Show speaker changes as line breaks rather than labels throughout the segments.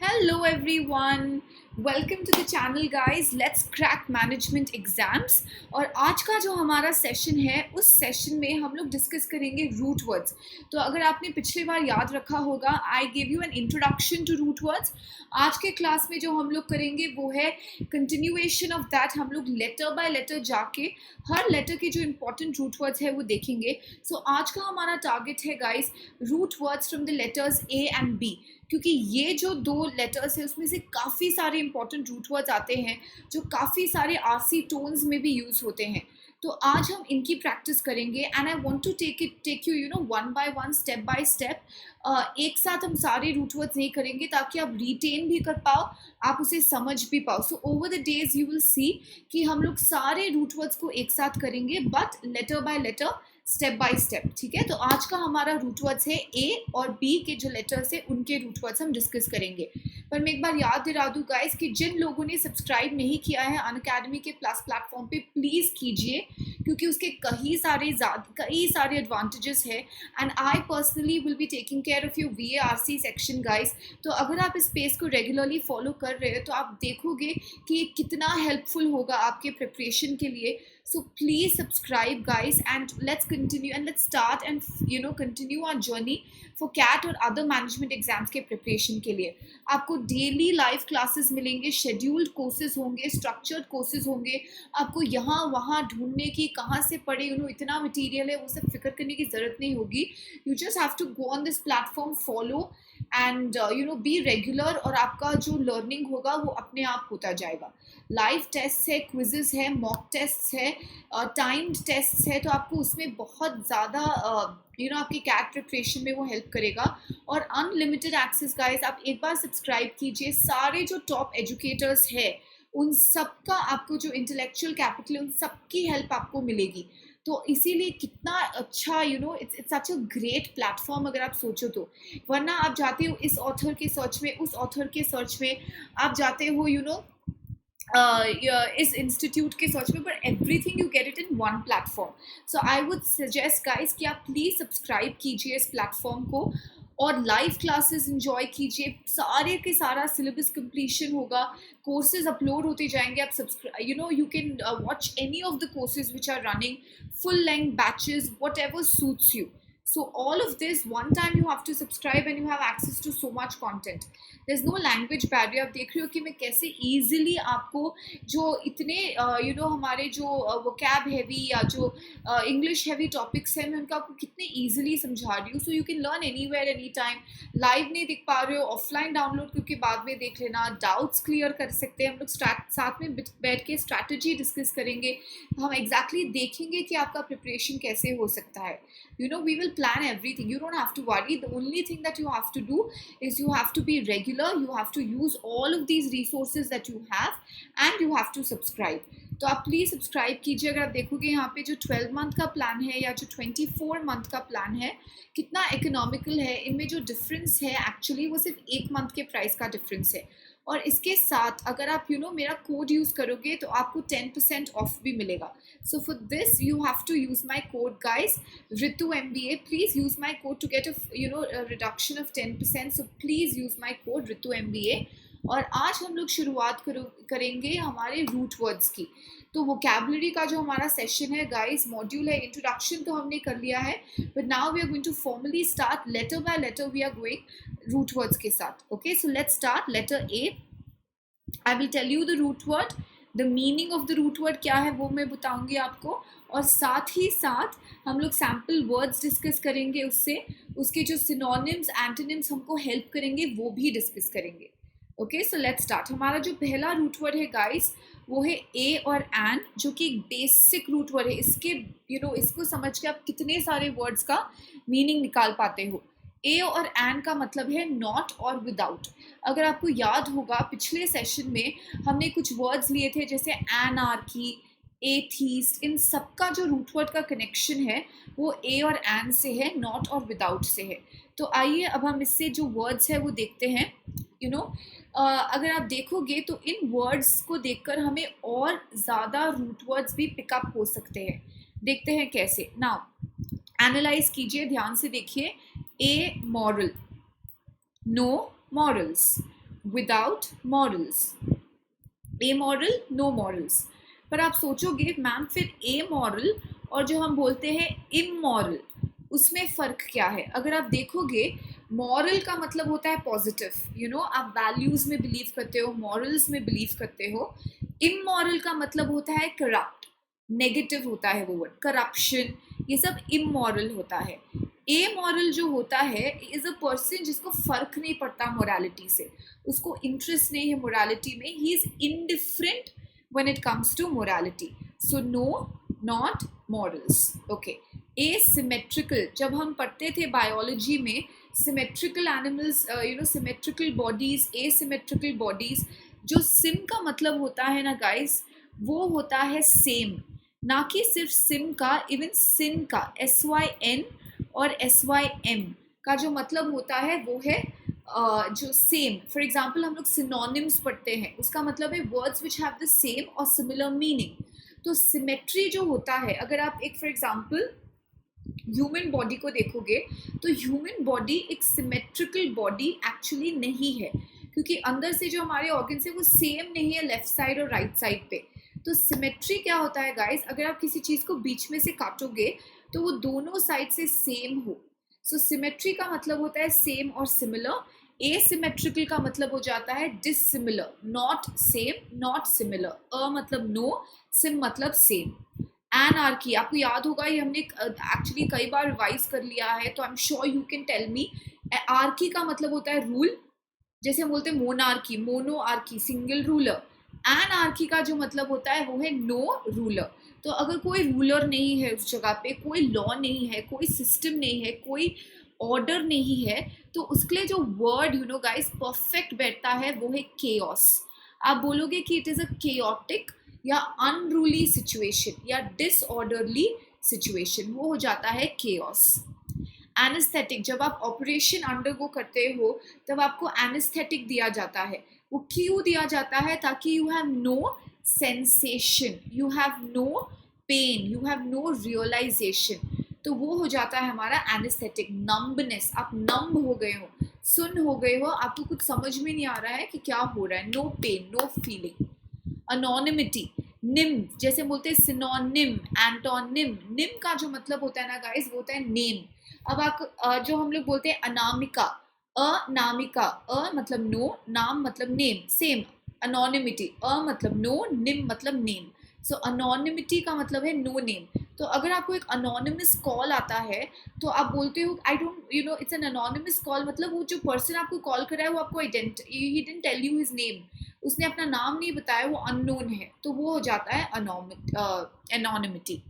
Hello everyone, welcome to the channel guys. Let's crack management exams. और आज का जो हमारा सेशन है उस सेशन में हम लोग डिस्कस करेंगे रूट वर्ड्स. तो अगर आपने पिछली बार याद रखा होगा, I give you an introduction to root words. आज के क्लास में जो हम लोग करेंगे वो है कंटिन्यूएशन ऑफ दैट. हम लोग लेटर बाय लेटर जाके हर लेटर के जो इंपॉर्टेंट रूट वर्ड्स है वो देखेंगे. सो आज का हमारा टारगेट है guys root words from the letters A and B, क्योंकि ये जो दो लेटर्स है उसमें से काफ़ी सारे इंपॉर्टेंट रूट वर्ड्स आते हैं जो काफ़ी सारे आरसी टोन्स में भी यूज़ होते हैं. तो आज हम इनकी प्रैक्टिस करेंगे and I want to take you one by one, step by step. एक साथ हम सारे रूट वर्ड्स नहीं करेंगे ताकि आप रिटेन भी कर पाओ, आप उसे समझ भी पाओ. So over the days you will see कि हम लोग सारे रूट वर्ड्स को एक साथ करेंगे but letter by letter, step by step. ठीक है, तो आज का हमारा रूट वर्ड्स है ए और बी के जो लेटर्स है उनके रूट वर्ड्स हम डिस्कस करेंगे. पर मैं एक बार याद दिला दूं गाइस कि जिन लोगों ने सब्सक्राइब नहीं किया है अनअकैडमी के प्लस प्लेटफॉर्म पे प्लीज़ कीजिए, क्योंकि उसके कई सारे एडवांटेजेस है. And I personally will be taking care of your VARC section guys. तो अगर आप इस पेज को रेगुलरली फॉलो कर रहे हो तो आप देखोगे कि ये कितना हेल्पफुल होगा आपके प्रिपरेशन के लिए. So please subscribe guys and let's continue and let's start and continue our journey for CAT और other management exams के preparation के लिए. आपको daily live classes मिलेंगे, scheduled courses होंगे, structured courses होंगे. आपको यहाँ वहाँ ढूंढने की कहाँ से पढ़े, इतना material है, वो सब फिक्र करने की ज़रूरत नहीं होगी. You just have to go on this platform, follow and be regular और आपका जो learning होगा वो अपने आप होता जाएगा. लाइव टेस्ट है, क्विजेस है, मॉक टेस्ट है, टाइम्ड टेस्ट है. तो आपको उसमें बहुत ज़्यादा आपकी कैट प्रिपरेशन में वो हेल्प करेगा. और अनलिमिटेड एक्सेस गाइस, आप एक बार सब्सक्राइब कीजिए. सारे जो टॉप एजुकेटर्स है उन सबका आपको जो इंटेलेक्चुअल कैपिटल है उन सबकी हेल्प आपको मिलेगी. तो इसीलिए कितना अच्छा it's such a great platform अगर आप सोचो तो. वरना आप जाते हो इस ऑथर के सर्च में, उस ऑथर के सर्च में, आप जाते हो इस इंस्टीट्यूट के सर्च में, but everything you get it in one platform. So I would suggest guys कि आप प्लीज़ सब्सक्राइब कीजिए इस प्लेटफॉर्म को और लाइव क्लासेस एंजॉय कीजिए. सारे के सारा सिलेबस कंप्लीशन होगा, कोर्सेज अपलोड होते जाएंगे. आप subscribe you can watch any of the courses which are running, full length batches, whatever suits you. So all of this, one time you have to subscribe and you have access to so much content. There's no language barrier. आप देख रहे हो कि मैं कैसे easily आपको जो इतने हमारे जो vocab heavy या जो English heavy topics हैं, मैं उनका आपको कितने easily समझा रही हूँ. So you can learn anywhere, anytime. Live नहीं देख पा रहे हो, offline download करके बाद में देख लेना. Doubts clear कर सकते हैं हम लोग. साथ में बैठ के strategy discuss करेंगे. हम exactly देखेंगे कि आपका preparation कैसे हो सकता है. We will plan everything. You don't have to worry. The only thing that you have to do is you have to be regular. You have to use all of these resources that you have and you have to subscribe. तो आप please subscribe कीजिए. अगर आप देखोगे यहाँ पे जो 12 month का प्लान है या जो 24 मंथ का प्लान है कितना इकोनॉमिकल है. इनमें जो डिफरेंस है एक्चुअली वो सिर्फ एक मंथ के प्राइस का डिफरेंस है. और इसके साथ अगर आप मेरा कोड यूज़ करोगे तो आपको 10% ऑफ भी मिलेगा. So for this you have to use my code guys, Ritu MBA. Please use my code to get a reduction of 10%. So please use my code Ritu MBA. और आज हम लोग शुरुआत करेंगे हमारे रूट वर्ड्स की. तो वोकैबुलरी का जो हमारा सेशन है गाइस, मॉड्यूल है, इंट्रोडक्शन तो हमने कर लिया है, but now we are going to formally start letter by letter. We are going root words के साथ. Okay, so let's start. Letter A. I will tell you the root word, the meaning of the root word क्या है वो मैं बताऊंगी आपको, और साथ ही साथ हम लोग सैम्पल वर्ड्स डिस्कस करेंगे. उसके जो सिनोनिम्स, एंटोनिम्स हमको हेल्प करेंगे वो भी डिस्कस करेंगे. Okay, so let's start. हमारा जो पहला रूट वर्ड है गाइस वो है ए और एन, जो कि एक बेसिक रूट वर्ड है. इसको समझ के आप कितने सारे वर्ड्स का मीनिंग निकाल पाते हो. ए और एन का मतलब है नॉट और विदाउट. अगर आपको याद होगा पिछले सेशन में हमने कुछ वर्ड्स लिए थे जैसे एनार्की, एथीस्ट. इन सबका जो रूट वर्ड का कनेक्शन है वो ए और एन से है, नॉट और विदाउट से है. तो आइए अब हम इससे जो वर्ड्स है वो देखते हैं. अगर आप देखोगे तो इन वर्ड्स को देखकर हमें और ज़्यादा रूट वर्ड्स भी पिकअप हो सकते हैं. देखते हैं कैसे. नाउ एनालाइज कीजिए, ध्यान से देखिए. Amoral, no morals. Without morals, amoral no morals. पर आप सोचोगे मैम फिर ए मॉरल और जो हम बोलते हैं इमोरल, उसमें फ़र्क क्या है? अगर आप देखोगे, मॉरल का मतलब होता है पॉजिटिव, यू नो, आप वैल्यूज़ में बिलीव करते हो, मॉरल्स में बिलीव करते हो। इमोरल का मतलब होता है करप्ट, नेगेटिव होता है वो वर्ड, करप्शन, ये सब इमोरल होता है। ए मॉरल जो होता है इज अ पर्सन जिसको फर्क नहीं पड़ता मोरालिटी से, उसको इंटरेस्ट नहीं है मोरालिटी में, he is indifferent when it comes to morality. So no, not morals. Okay. Asymmetrical, जब हम पढ़ते थे बायोलॉजी में, symmetrical animals, you know, symmetrical bodies, asymmetrical bodies, जो सिम का मतलब होता है ना गाइस, वो होता है सेम, ना कि सिर्फ सिम का, इवन सिन का, SYN और SYM का जो मतलब होता है वो है जो सेम। फॉर एग्जाम्पल हम लोग सिनोनिम्स पढ़ते हैं, उसका मतलब है words which have the same और सिमिलर मीनिंग। तो सिमेट्री जो होता है, अगर आप एक फॉर एग्जाम्पल ह्यूमन बॉडी को देखोगे तो ह्यूमन बॉडी एक सिमेट्रिकल बॉडी एक्चुअली नहीं है, क्योंकि अंदर से जो हमारे ऑर्गन्स है वो सेम नहीं है लेफ्ट साइड और राइट साइड पे। तो सिमेट्री क्या होता है गाइस, अगर आप किसी चीज़ को बीच में से काटोगे तो वो दोनों साइड से सेम हो। सो सिमेट्री का मतलब होता है सेम और सिमिलर। एसिमेट्रिकल का मतलब हो जाता है dissimilar, not same not similar. Uh मतलब नो, सिम मतलब सेम। एनार्की, आपको याद होगा, ये हमने एक्चुअली कई बार रिवाइज कर लिया है, तो I am sure you can tell me. Archy का मतलब होता है रूल, जैसे हम बोलते हैं monarchy, mono archy, single ruler. Anarchy का जो मतलब होता है वो है नो रूलर। तो अगर कोई रूलर नहीं है उस जगह पे, कोई लॉ नहीं है, कोई सिस्टम नहीं है, कोई ऑर्डर नहीं है, तो उसके लिए जो word you know guys perfect बैठता है वो है केओस। आप बोलोगे कि इट इज अ केओटिक या अनरूली सिचुएशन या डिसऑर्डरली सिचुएशन, वो हो जाता है केओस। एनेस्थेटिक, जब आप ऑपरेशन अंडरगो करते हो तब आपको एनेस्थेटिक दिया जाता है। वो क्यों दिया जाता है? ताकि you have no sensation, you have no pain, you have no realization. तो वो हो जाता है हमारा एनेस्थेटिक। नम्बनेस, आप नम्ब हो गए हो, सुन हो गए हो, आपको कुछ समझ में नहीं आ रहा है कि क्या हो रहा है, no pain no feeling. Anonymity, nym, जैसे बोलते हैं सिनोनिम, एंटोनिम, निम का जो मतलब होता है ना गाइस वो होता है नेम। अब आप जो हम लोग बोलते हैं अनामिका, अनामिका, अ मतलब नो, नाम मतलब नेम, सेम। अनोनिमिटी, अ मतलब नो, निम मतलब नेम। सो अनोनिमिटी का मतलब है नो नेम। तो अगर आपको एक अनोनिमस कॉल आता है तो आप बोलते हो I don't, you know, it's an anonymous call, मतलब वो जो पर्सन आपको कॉल कर रहा है वो आपको ही didn't tell you his name, उसने अपना नाम नहीं बताया, वो अननोन है, तो वो हो जाता है एनोनिमिटी।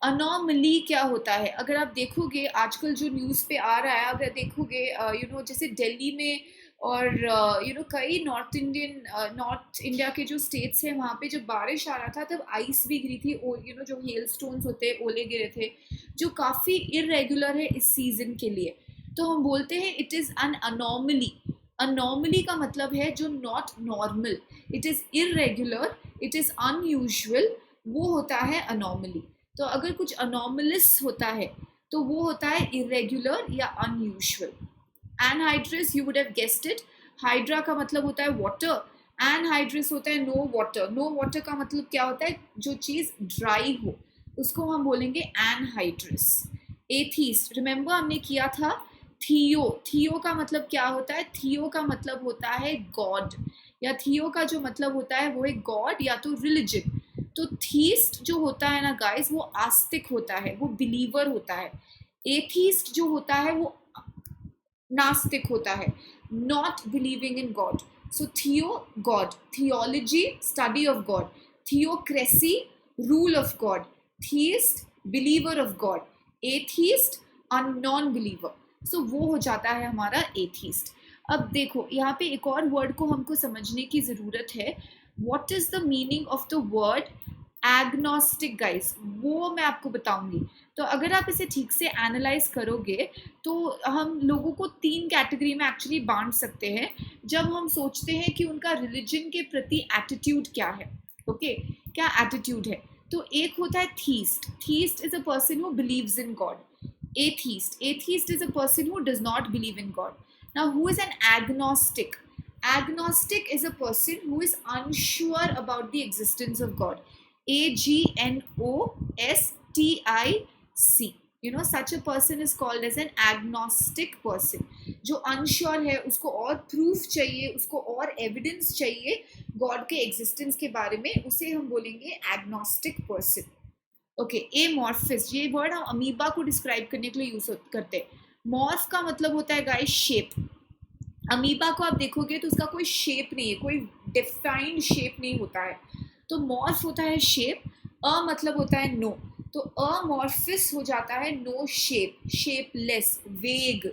अनोमली क्या होता है? अगर आप देखोगे आजकल जो न्यूज़ पे आ रहा है, अगर देखोगे यू नो जैसे दिल्ली में और यू नो कई नॉर्थ इंडिया के जो स्टेट्स हैं वहाँ पे जब बारिश आ रहा था तब आइस भी गिरी थी, यू नो जो हेल स्टोन्स होते हैं, ओले गिरे थे, जो काफ़ी इरेगुलर है इस सीजन के लिए। तो हम बोलते हैं it is an anomaly. Anomaly का मतलब है जो not normal, it is irregular, it is unusual, वो होता है अनोमली। तो अगर कुछ अनोमलस होता है तो वो होता है इरेगुलर या unusual. Anhydrous, you would have guessed it, hydra का मतलब होता है वाटर, एनहाइड्रस होता है नो वाटर। नो वाटर का मतलब क्या होता है? जो चीज़ ड्राई हो उसको हम बोलेंगे एनहाइड्रस। एथीस्ट, रिमेंबर हमने किया था थियो, थियो का मतलब क्या होता है? थियो का मतलब होता है गॉड, या थियो का जो मतलब होता है वो है गॉड या तो रिलीजन। तो थीस्ट जो होता है ना गाइस वो आस्तिक होता है, वो बिलीवर होता है। एथीस्ट जो होता है वो नास्तिक होता है, not believing in God. So theo God, theology study of God, theocracy rule of God, theist believer of God, atheist non believer. So वो हो जाता है हमारा एथीस्ट। अब देखो यहाँ पे एक और वर्ड को हमको समझने की ज़रूरत है। What is the meaning of the word agnostic guys, वो मैं आपको बताऊंगी। तो अगर आप इसे ठीक से एनालाइज करोगे तो हम लोगों को 3 कैटेगरी में एक्चुअली बांट सकते हैं जब हम सोचते हैं कि उनका रिलीजन के प्रति एटीट्यूड क्या है। ओके, क्या एटीट्यूड है? तो एक होता है theist, theist is a person who believes in God. Atheist, atheist is a person who does not believe in God. Now who is an agnostic? Agnostic is a person who is unsure about the existence of God. Agnostic. You know, such a person is called as an agnostic person. जो unsure है, उसको और proof चाहिए, उसको और evidence चाहिए God के existence के बारे में, उसे हम बोलेंगे agnostic person. ओके, amorphous, ये वर्ड हम अमीबा को डिस्क्राइब करने के लिए यूज करते हैं. मॉर्फ का मतलब होता है गाइस शेप. अमीबा को आप देखोगे तो उसका कोई शेप नहीं है, कोई डिफाइंड शेप नहीं होता है. तो मॉर्फ होता है शेप. अ मतलब होता है नो. तो अमॉर्फिस हो जाता है नो शेप, शेपलेस, वेग,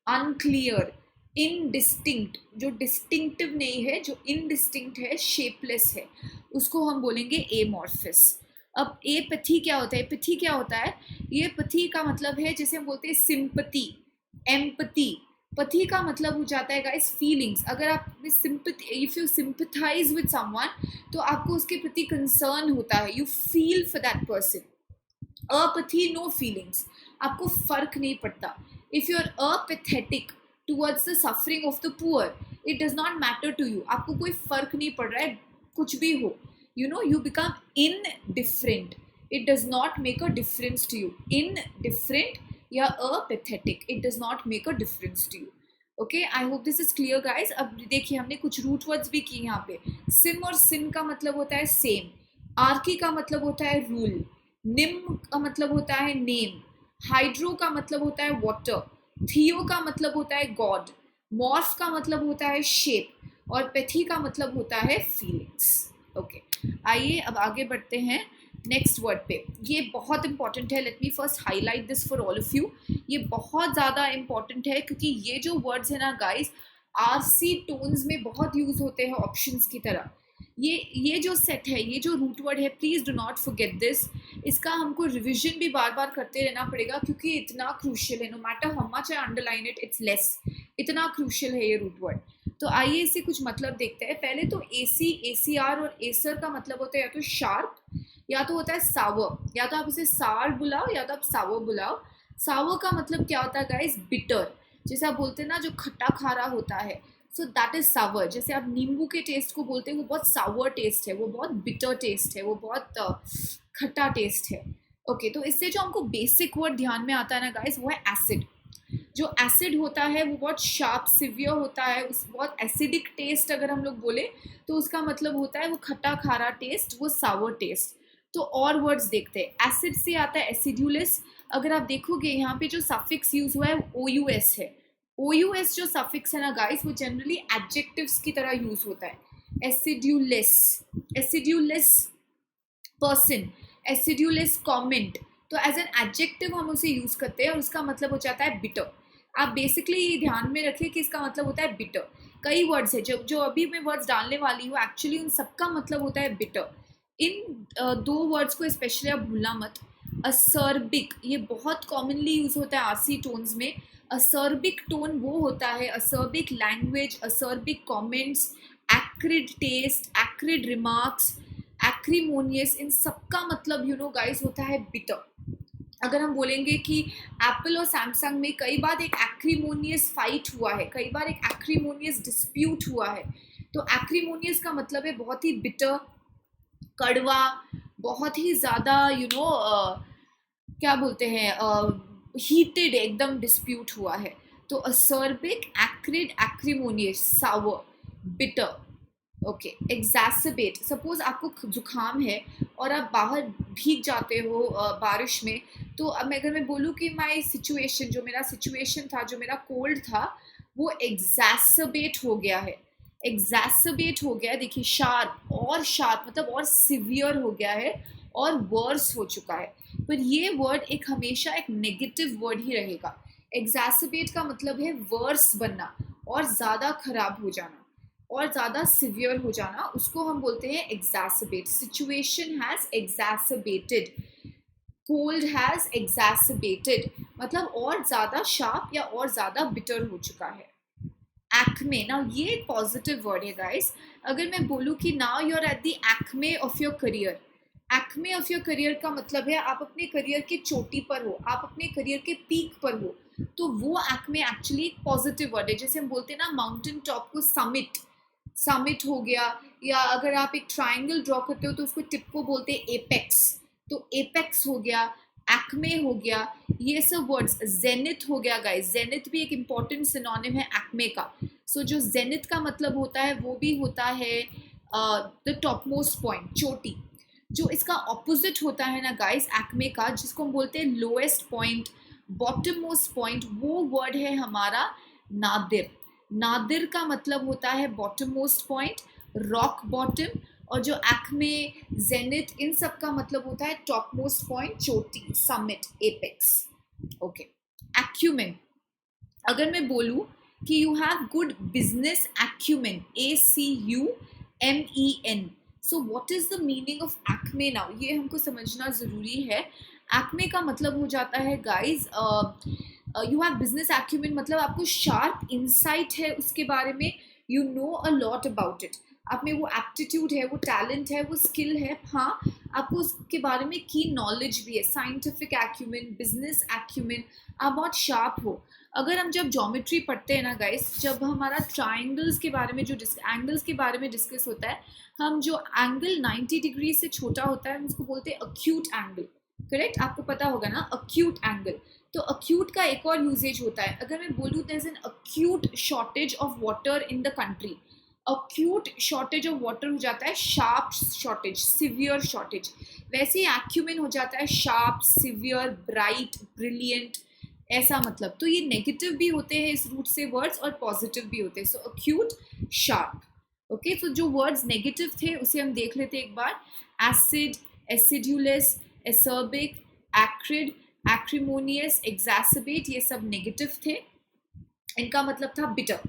अनक्लियर, इनडिस्टिंक्ट. जो डिस्टिंक्टिव नहीं है, जो इनडिस्टिंक्ट है, शेपलेस है, उसको हम बोलेंगे एमॉर्फिस. अब एपैथी क्या होता है? एपैथी क्या होता है? ये पथी का मतलब है, जैसे हम बोलते हैं सिंपैथी, एम्पैथी. पथी का मतलब हो जाता है गाइस फीलिंग्स. अगर आप sympathy, if you sympathize with someone, तो आपको उसके प्रति कंसर्न होता है, you feel for that person. Apathy, no feelings, आपको फर्क नहीं पड़ता. If you are apathetic towards the suffering of the poor, it does not matter to you, आपको कोई फर्क नहीं पड़ रहा है कुछ भी हो. You know, you become indifferent. It does not make a difference to you. Indifferent या apathetic, it does not make a difference to you. Okay, I hope this is clear guys. अब देखिए हमने कुछ रूट वर्ड्स भी किए यहाँ पे. SIM और सिन का मतलब होता है सेम. आर्की का मतलब होता है रूल. निम का मतलब होता है नेम. हाइड्रो का मतलब होता है वाटर. थियो का मतलब होता है गॉड. मॉर्फ का मतलब होता है शेप. और पैथी का मतलब होता है फीलिंग्स. ओके, आइए अब आगे बढ़ते हैं नेक्स्ट वर्ड पे. ये बहुत इंपॉर्टेंट है. Let me first highlight this for all of you. ये बहुत ज़्यादा इंपॉर्टेंट है क्योंकि ये जो वर्ड्स है ना गाइस, आरसी टोन्स में बहुत यूज होते हैं ऑप्शंस की तरह. ये जो सेट है, ये जो रूट वर्ड है, please do not forget this. इसका हमको रिविजन भी बार बार करते रहना पड़ेगा क्योंकि इतना क्रूशियल है. No matter how much I underline it, it's less. इतना क्रूशियल है ये रूट वर्ड. तो आइए इससे कुछ मतलब देखते हैं. पहले तो एसी, एसीआर और एसर का मतलब होता है या तो शार्प या तो होता है सावर. या तो आप इसे सार बुलाओ या तो आप सावर बुलाओ. सावर का मतलब क्या होता है गाइस? बिटर. जैसे आप बोलते हैं ना जो खट्टा खारा होता है, सो दैट इज सावर. जैसे आप नींबू के टेस्ट को बोलते हैं वो बहुत सावर टेस्ट है, वो बहुत बिटर टेस्ट है, वो बहुत खट्टा टेस्ट है. ओके, तो इससे जो हमको बेसिक वर्ड ध्यान में आता है ना गाइस, वो है एसिड. जो एसिड होता है वो बहुत शार्प, सिवियर होता है. उस बहुत एसिडिक टेस्ट अगर हम लोग बोले तो उसका मतलब होता है वो खट्टा खारा टेस्ट, वो सावर टेस्ट. तो और वर्ड्स देखते हैं. एसिड से आता है एसिड्यूलिस. अगर आप देखोगे यहाँ पे जो सफिक्स यूज हुआ है ओ यू एस है. ओ यू एस जो सफिक्स है ना गाइस, वो जनरली एडजेक्टिव्स की तरह यूज होता है. एसिड्यूलिस, एसिड्यूलिस पर्सन, एसिड्यूलिस कॉमेंट. तो एज एन एडजेक्टिव हम उसे यूज करते हैं और उसका मतलब हो जाता है बिटर. आप बेसिकली ये ध्यान में रखिए कि इसका मतलब होता है बिटर. कई वर्ड्स है जो अभी मैं वर्ड्स डालने वाली हूँ, एक्चुअली उन सबका मतलब होता है बिटर. इन दो वर्ड्स को स्पेशली आप भूलना मत. असर्बिक, ये बहुत कॉमनली यूज होता है आरसी टोन्स में. असर्बिक टोन वो होता है, acerbic language, acerbic comments, acrid taste, acrid remarks, acrimonious, इन सबका मतलब यू नो गाइस होता है बिटर. अगर हम बोलेंगे कि एप्पल और सैमसंग में कई बार एक एक्रीमोनियस फाइट हुआ है, कई बार एक एक्रीमोनियस डिस्प्यूट हुआ है, तो एक्रीमोनियस का मतलब है बहुत ही बिटर, कड़वा, बहुत ही ज़्यादा यू नो क्या बोलते हैं, हीटेड एकदम डिस्प्यूट हुआ है. तो असर्बिक, एक्रिड, एक्रीमोनियस, सावर, बिटर. ओके, एग्जैसबेट. सपोज आपको जुकाम है और आप बाहर भीग जाते हो बारिश में, तो अब अगर मैं बोलूँ कि माई सिचुएशन, जो मेरा सिचुएशन था, जो मेरा कोल्ड था, वो एग्जैसबेट हो गया है. एग्जैसबेट हो गया है. देखिए शार्प, और शार्प मतलब और सिवियर हो गया है और वर्स हो चुका है. पर ये वर्ड एक हमेशा एक नेगेटिव वर्ड ही रहेगा. एग्जैसबेट का मतलब है वर्स बनना और ज़्यादा खराब हो जाना और ज़्यादा सिवियर हो जाना, उसको हम बोलते हैं एग्जैसबेट. सिचुएशन हैज़ एग्जैसबेटेड, कोल्ड हैज़ एग्जैसबेटेड, मतलब और ज़्यादा शार्प या और ज़्यादा बिटर हो चुका है. एक्मे, ना ये एक पॉजिटिव वर्ड है गाइस. अगर मैं बोलूँ कि now you are at the acme of your career, acme of your career का मतलब है आप अपने करियर की चोटी पर हो, आप अपने करियर के पीक पर हो, तो वो एक्मे एक्चुअली एक पॉजिटिव वर्ड है. जैसे हम बोलते हैं ना माउंटेन टॉप को समिट, समिट हो गया, या अगर आप एक ट्राइंगल ड्रॉ करते हो तो उसको टिप को बोलते हैं एपेक्स, तो एपेक्स हो गया, एक्मे हो गया, ये सब वर्ड्स। जेनिथ हो गया गाइस, जेनिथ भी एक इंपॉर्टेंट सिनोनिम है एक्मे का। सो जो जेनिथ का मतलब होता है वो भी होता है द टॉप मोस्ट पॉइंट, चोटी। जो इसका ऑपोजिट होता है ना गाइस एक्मे का, जिसको हम बोलते हैं lowest point, bottom most point, वो वर्ड है हमारा नादिर। नादिर का मतलब होता है bottom most point, rock bottom. और जो एक्मे, जेनिथ, इन सब का मतलब होता है टॉप मोस्ट पॉइंट, चोटी, समिट, एपेक्स। ओके, एक्यूमेन, अगर मैं बोलूं कि you have good business acumen, ACUMEN, so what is the meaning of Acme now, ये हमको समझना जरूरी है। एक्मे का मतलब हो जाता है guys, you have business acumen मतलब आपको शार्प इंसाइट है उसके बारे में, you know a lot about it, आप में वो एप्टीट्यूड है, वो टैलेंट है, वो स्किल है, हाँ आपको उसके बारे में की नॉलेज भी है, साइंटिफिक एक्यूमेन, बिजनेस एक्यूमेन, आप बहुत शार्प हो। अगर हम जब ज्योमेट्री पढ़ते हैं ना गाइस, जब हमारा ट्राइंगल्स के बारे में जो एंगल्स के बारे में डिस्कस होता है, हम जो एंगल 90 डिग्री से छोटा होता है हम उसको बोलते हैं अक्यूट एंगल, करेक्ट, आपको पता होगा ना अक्यूट एंगल। तो अक्यूट का एक और यूजेज होता है, अगर मैं बोलूँ there is an acute shortage of water in the country, acute shortage of water हो जाता है शार्प शॉर्टेज, सिवियर शॉर्टेज। वैसे ही एक्यूमेन हो जाता है शार्प, सिवियर, ब्राइट, ब्रिलियंट, ऐसा मतलब। तो ये नेगेटिव भी होते हैं इस रूट से वर्ड्स और पॉजिटिव भी होते हैं, सो अक्यूट, शार्प। ओके, तो जो वर्ड्स नेगेटिव थे उसे हम देख लेते हैं एक बार। Acid, acidulous, acerbic, acrid, acrimonious, एग्जैसबेट, ये सब नेगेटिव थे, इनका मतलब था बिटर।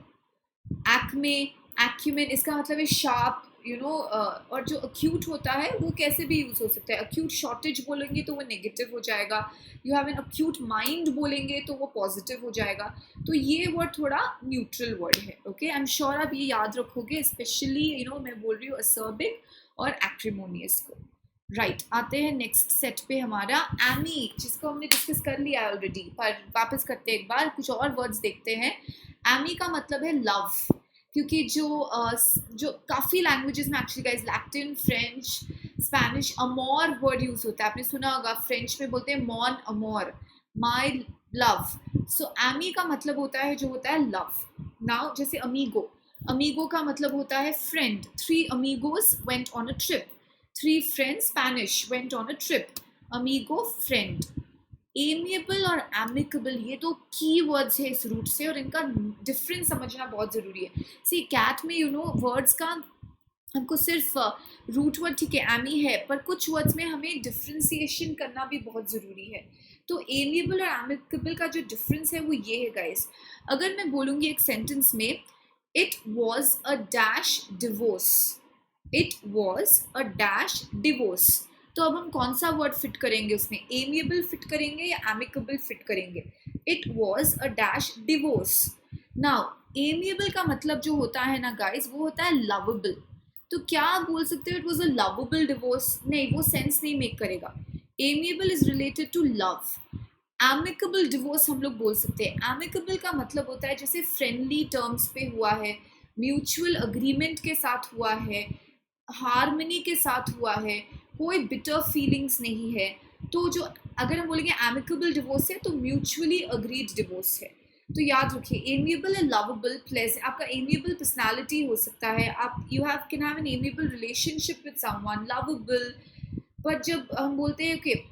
एक्मे, एक्यूमेन, इसका मतलब है शार्प, यू नो। और जो अक्यूट होता है वो कैसे भी यूज हो सकता है, अक्यूट शॉर्टेज बोलेंगे तो वो नेगेटिव हो जाएगा, you have an acute mind बोलेंगे तो वो पॉजिटिव हो जाएगा। तो ये वर्ड थोड़ा न्यूट्रल वर्ड है। ओके, आई एम श्योर आप ये याद रखोगे, स्पेशली यू नो मैं बोल रही हूँ असर्बिक और एक्रीमोनियस को। राइट, आते हैं नेक्स्ट सेट पे हमारा एमी, जिसको हमने डिस्कस कर लिया है ऑलरेडी, पर वापस करते हैं एक बार, कुछ और वर्ड्स देखते हैं। एमी का मतलब है लव, क्योंकि जो काफ़ी लैंग्वेजेस में actually guys, Latin, French, Spanish, amor word use होता है, आपने सुना होगा, फ्रेंच में बोलते हैं मॉन अमोर, माई लव। सो एमी का मतलब होता है जो होता है लव। नाउ जैसे अमीगो, अमीगो का मतलब होता है friend, three amigos went on a trip, three friends, Spanish, went on a trip, amigo, friend. Amiable और एमिकेबल, ये तो की वर्ड्स है इस रूट से, और इनका डिफरेंस समझना बहुत ज़रूरी है। सी कैट में यू नो वर्ड्स का हमको सिर्फ रूट वर्ड ठीक है एमी है, पर कुछ वर्ड्स में हमें डिफ्रेंसिएशन करना भी बहुत ज़रूरी है। तो एमिएबल और एमिकेबल का जो डिफरेंस है वो ये है गाइस। अगर मैं बोलूँगी एक सेंटेंस में, it was a dash divorce, it was a dash divorce, तो अब हम कौन सा वर्ड फिट करेंगे उसमें, एमिएबल फिट करेंगे या एमिकेबल फिट करेंगे। It was a dash divorce. Now amiable का मतलब जो होता है ना गाइस, वो होता है लवेबल। तो क्या आप बोल सकते हो it was a lovable divorce, नहीं, वो सेंस नहीं मेक करेगा। Amiable is related to love, amicable divorce हम लोग बोल सकते हैं। एमिकेबल का मतलब होता है जैसे फ्रेंडली टर्म्स पे हुआ है, म्यूचुअल अग्रीमेंट के साथ हुआ है, हारमनी के साथ हुआ है, कोई बिटर फीलिंग्स नहीं है। तो जो अगर हम बोलेंगे एमिकेबल डिवोर्स है तो म्यूचुअली अग्रीड डिवोर्स है। तो याद रखिए एमिएबल एंड लवेबल, प्लेजेंट, आपका एमिएबल पर्सनालिटी हो सकता है, आप you have can have an amiable relationship with someone, lovable. But जब हम बोलते हैं कि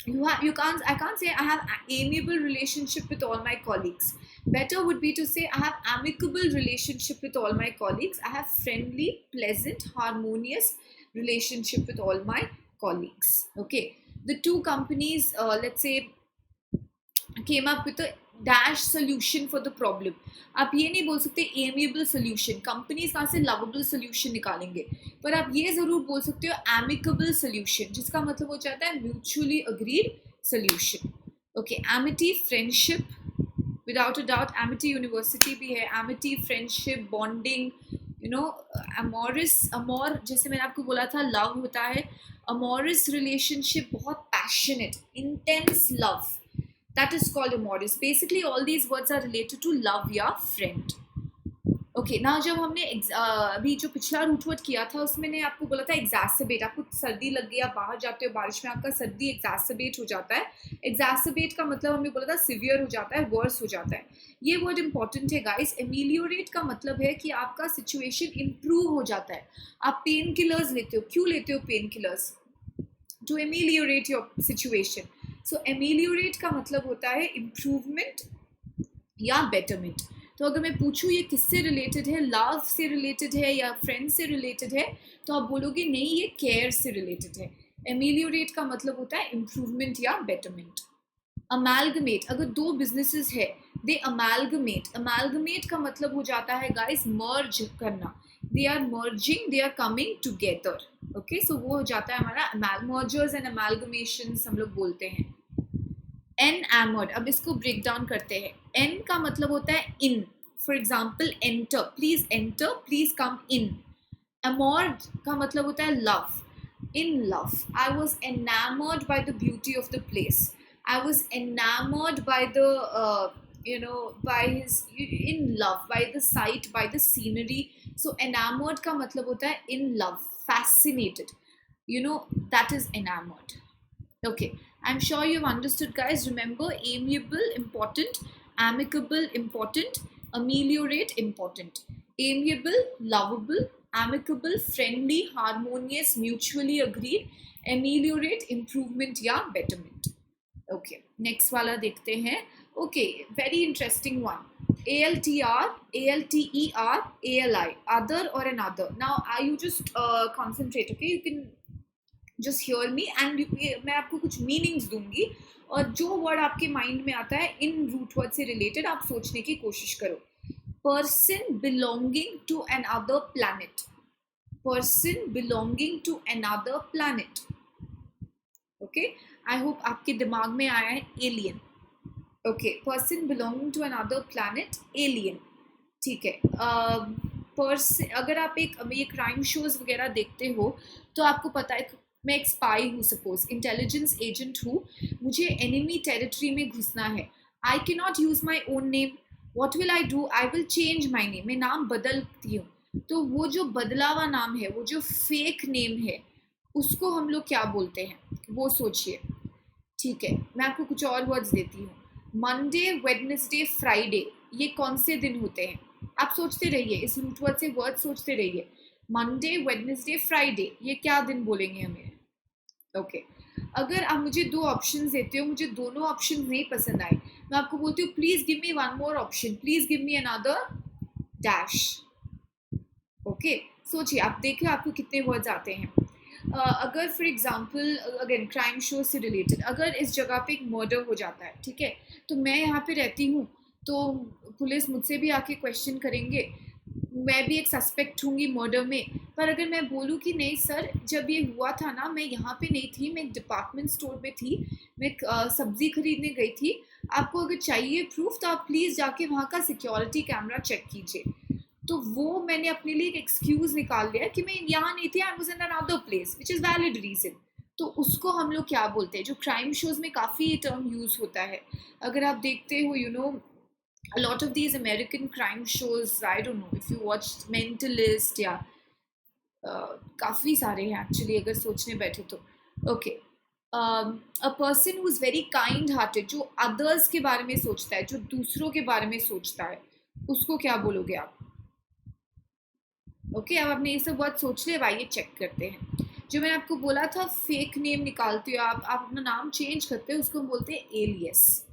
you can't, I can't say I have amiable relationship with all my colleagues, better would be to say I have amicable relationship with all my colleagues, I have friendly, pleasant, harmonious relationship with all my colleagues. Okay, the two companies let's say came up with a dash solution for the problem. आप ये नहीं बोल सकते amiable solution, companies कहाँ से lovable solution निकालेंगे, पर आप ये ज़रूर बोल सकते हो एमिकेबल सोल्यूशन, जिसका मतलब हो जाता है mutually agreed solution. Okay, amity, friendship, without a doubt Amity University भी है, amity, friendship, bonding, you know, amorous, amor जैसे मैंने आपको बोला था लव होता है, अमोरस रिलेशनशिप, बहुत passionate, intense love, that is called amorous. Basically all these words are related to love या friend. ओके ना, जब हमने अभी जो पिछला रूट वर्ड किया था उसमें ने आपको बोला था एग्जैसबेट, आपको सर्दी लग गई, आप बाहर जाते हो बारिश में, आपका सर्दी एग्जैसबेट हो जाता है। एग्जैसबेट का मतलब हमने बोला था सिवियर हो जाता है, वर्स हो जाता है। ये वर्ड इंपॉर्टेंट है गाइस। एमिलियोरेट का मतलब है कि आपका सिचुएशन इंप्रूव हो जाता है। आप पेन किलर्स लेते हो, क्यों लेते हो pain killers? To ameliorate your situation. So ameliorate का मतलब होता है इम्प्रूवमेंट या बेटरमेंट। तो अगर मैं पूछूँ ये किससे रिलेटेड है, लव से रिलेटेड है या फ्रेंड से रिलेटेड है, तो आप बोलोगे नहीं ये केयर से रिलेटेड है। एमिलियोरेट का मतलब होता है इम्प्रूवमेंट या बेटरमेंट। अमेलगमेट, अगर दो बिजनेसेस है, दे अमेलगमेट, अमेलगमेट का मतलब हो जाता है गाइस मर्ज करना। They are merging, they are coming together. Okay, so वो हो जाता है हमारा मर्जर्स एंड अमेलगमेशंस हम लोग बोलते हैं। एनएमर्ड, अब इसको ब्रेक डाउन करते हैं। एन का मतलब होता है in, for example enter, please come in. Amoured का मतलब होता है love, in love. I was enamored by the beauty of the place. I was enamored by the, by his, in love, by the sight, by the scenery. So enamored का मतलब होता है in love, fascinated. That is enamored. Okay, I'm sure you've understood, guys. Remember, amiable, important, amicable, important, ameliorate, important. Amiable, lovable, amicable, friendly, harmonious, mutually agreed, ameliorate, improvement या betterment. Okay, next वाला देखते हैं. Okay, very interesting one. ALTR, ALTER, ALI, other or another. Now, you just concentrate, okay? You can just hear me and मैं आपको कुछ meanings दूंगी, और जो वर्ड आपके माइंड में आता है इन रूट वर्ड से रिलेटेड आप सोचने की कोशिश करो. Person belonging to another planet, person belonging to another planet. Okay, I hope आपके दिमाग में आया है alien. Okay, person belonging to another planet, alien. ठीक है. अगर आप ये क्राइम शोज वगैरह देखते हो तो आपको पता है मैं एक स्पाई हूँ, सपोज इंटेलिजेंस एजेंट हूँ, मुझे एनिमी टेरिटरी में घुसना है. I can not use my own name. What will I do? I will change my name. मैं नाम बदलती हूँ. तो वो जो बदला हुआ नाम है, वो जो फेक नेम है, उसको हम लोग क्या बोलते हैं, वो सोचिए. ठीक है, मैं आपको कुछ और वर्ड्स देती हूँ. मंडे, वेडनेसडे, फ्राइडे, ये कौन से दिन होते हैं? आप सोचते रहिए, इस रूट वर्ड से वर्ड सोचते रहिए. मंडे, वेडनेसडे, फ्राइडे, ये क्या दिन बोलेंगे हमें? ओके, अगर आप मुझे दो ऑप्शंस देते हो, मुझे दोनों ऑप्शन नहीं पसंद आए, मैं आपको बोलती हूँ please give me one more option, please give me another dash. Okay, सोचिए, आप देखिए आपको कितने वर्ड्स आते हैं. अगर for example again crime show से रिलेटेड, अगर इस जगह पे एक मर्डर हो जाता है, ठीक है, तो मैं यहाँ पे रहती हूँ, तो पुलिस मुझसे भी आके क्वेश्चन करेंगे, मैं भी एक सस्पेक्ट हूँगी मर्डर में. पर अगर मैं बोलूँ कि नहीं सर, जब ये हुआ था ना, मैं यहाँ पे नहीं थी, मैं एक डिपार्टमेंट स्टोर में थी, मैं सब्जी खरीदने गई थी, आपको अगर चाहिए प्रूफ तो आप प्लीज़ जाके वहाँ का सिक्योरिटी कैमरा चेक कीजिए. तो वो मैंने अपने लिए एक एक्सक्यूज निकाल लिया कि मैं यहाँ नहीं थी, I was in another place, which is valid reason. तो उसको हम लोग क्या बोलते हैं, जो क्राइम शोज में काफ़ी ये टर्म यूज होता है. अगर आप देखते हो, a lot of these American crime shows, I don't know if you watched Mentalist या काफ़ी सारे हैं एक्चुअली अगर सोचने बैठे तो. Okay, a person who is very kind hearted, जो अदर्स के बारे में सोचता है, जो दूसरों के बारे में सोचता है, उसको क्या बोलोगे आप? ओके, अब आपने ये सब वर्ड सोच लिया, आइए चेक करते हैं. जो मैंने आपको बोला था फेक नेम निकालते हो आप अपना नाम चेंज करते हो, उसको हम बोलते हैं alias.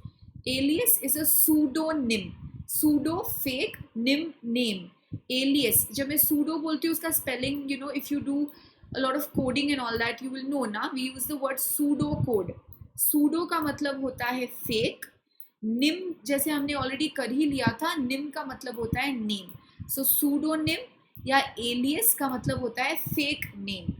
Alias is a pseudonym. Pseudo fake, nym name. Alias, जब मैं सूडो बोलती हूँ उसका spelling, if you do a lot of coding and all that, you will know ना, we use the word pseudo code. Pseudo का मतलब होता है फेक. निम जैसे हमने ऑलरेडी कर ही लिया था, निम का मतलब होता है नेम. सो सूडोनिम या एलियस का मतलब होता है फेक नेम.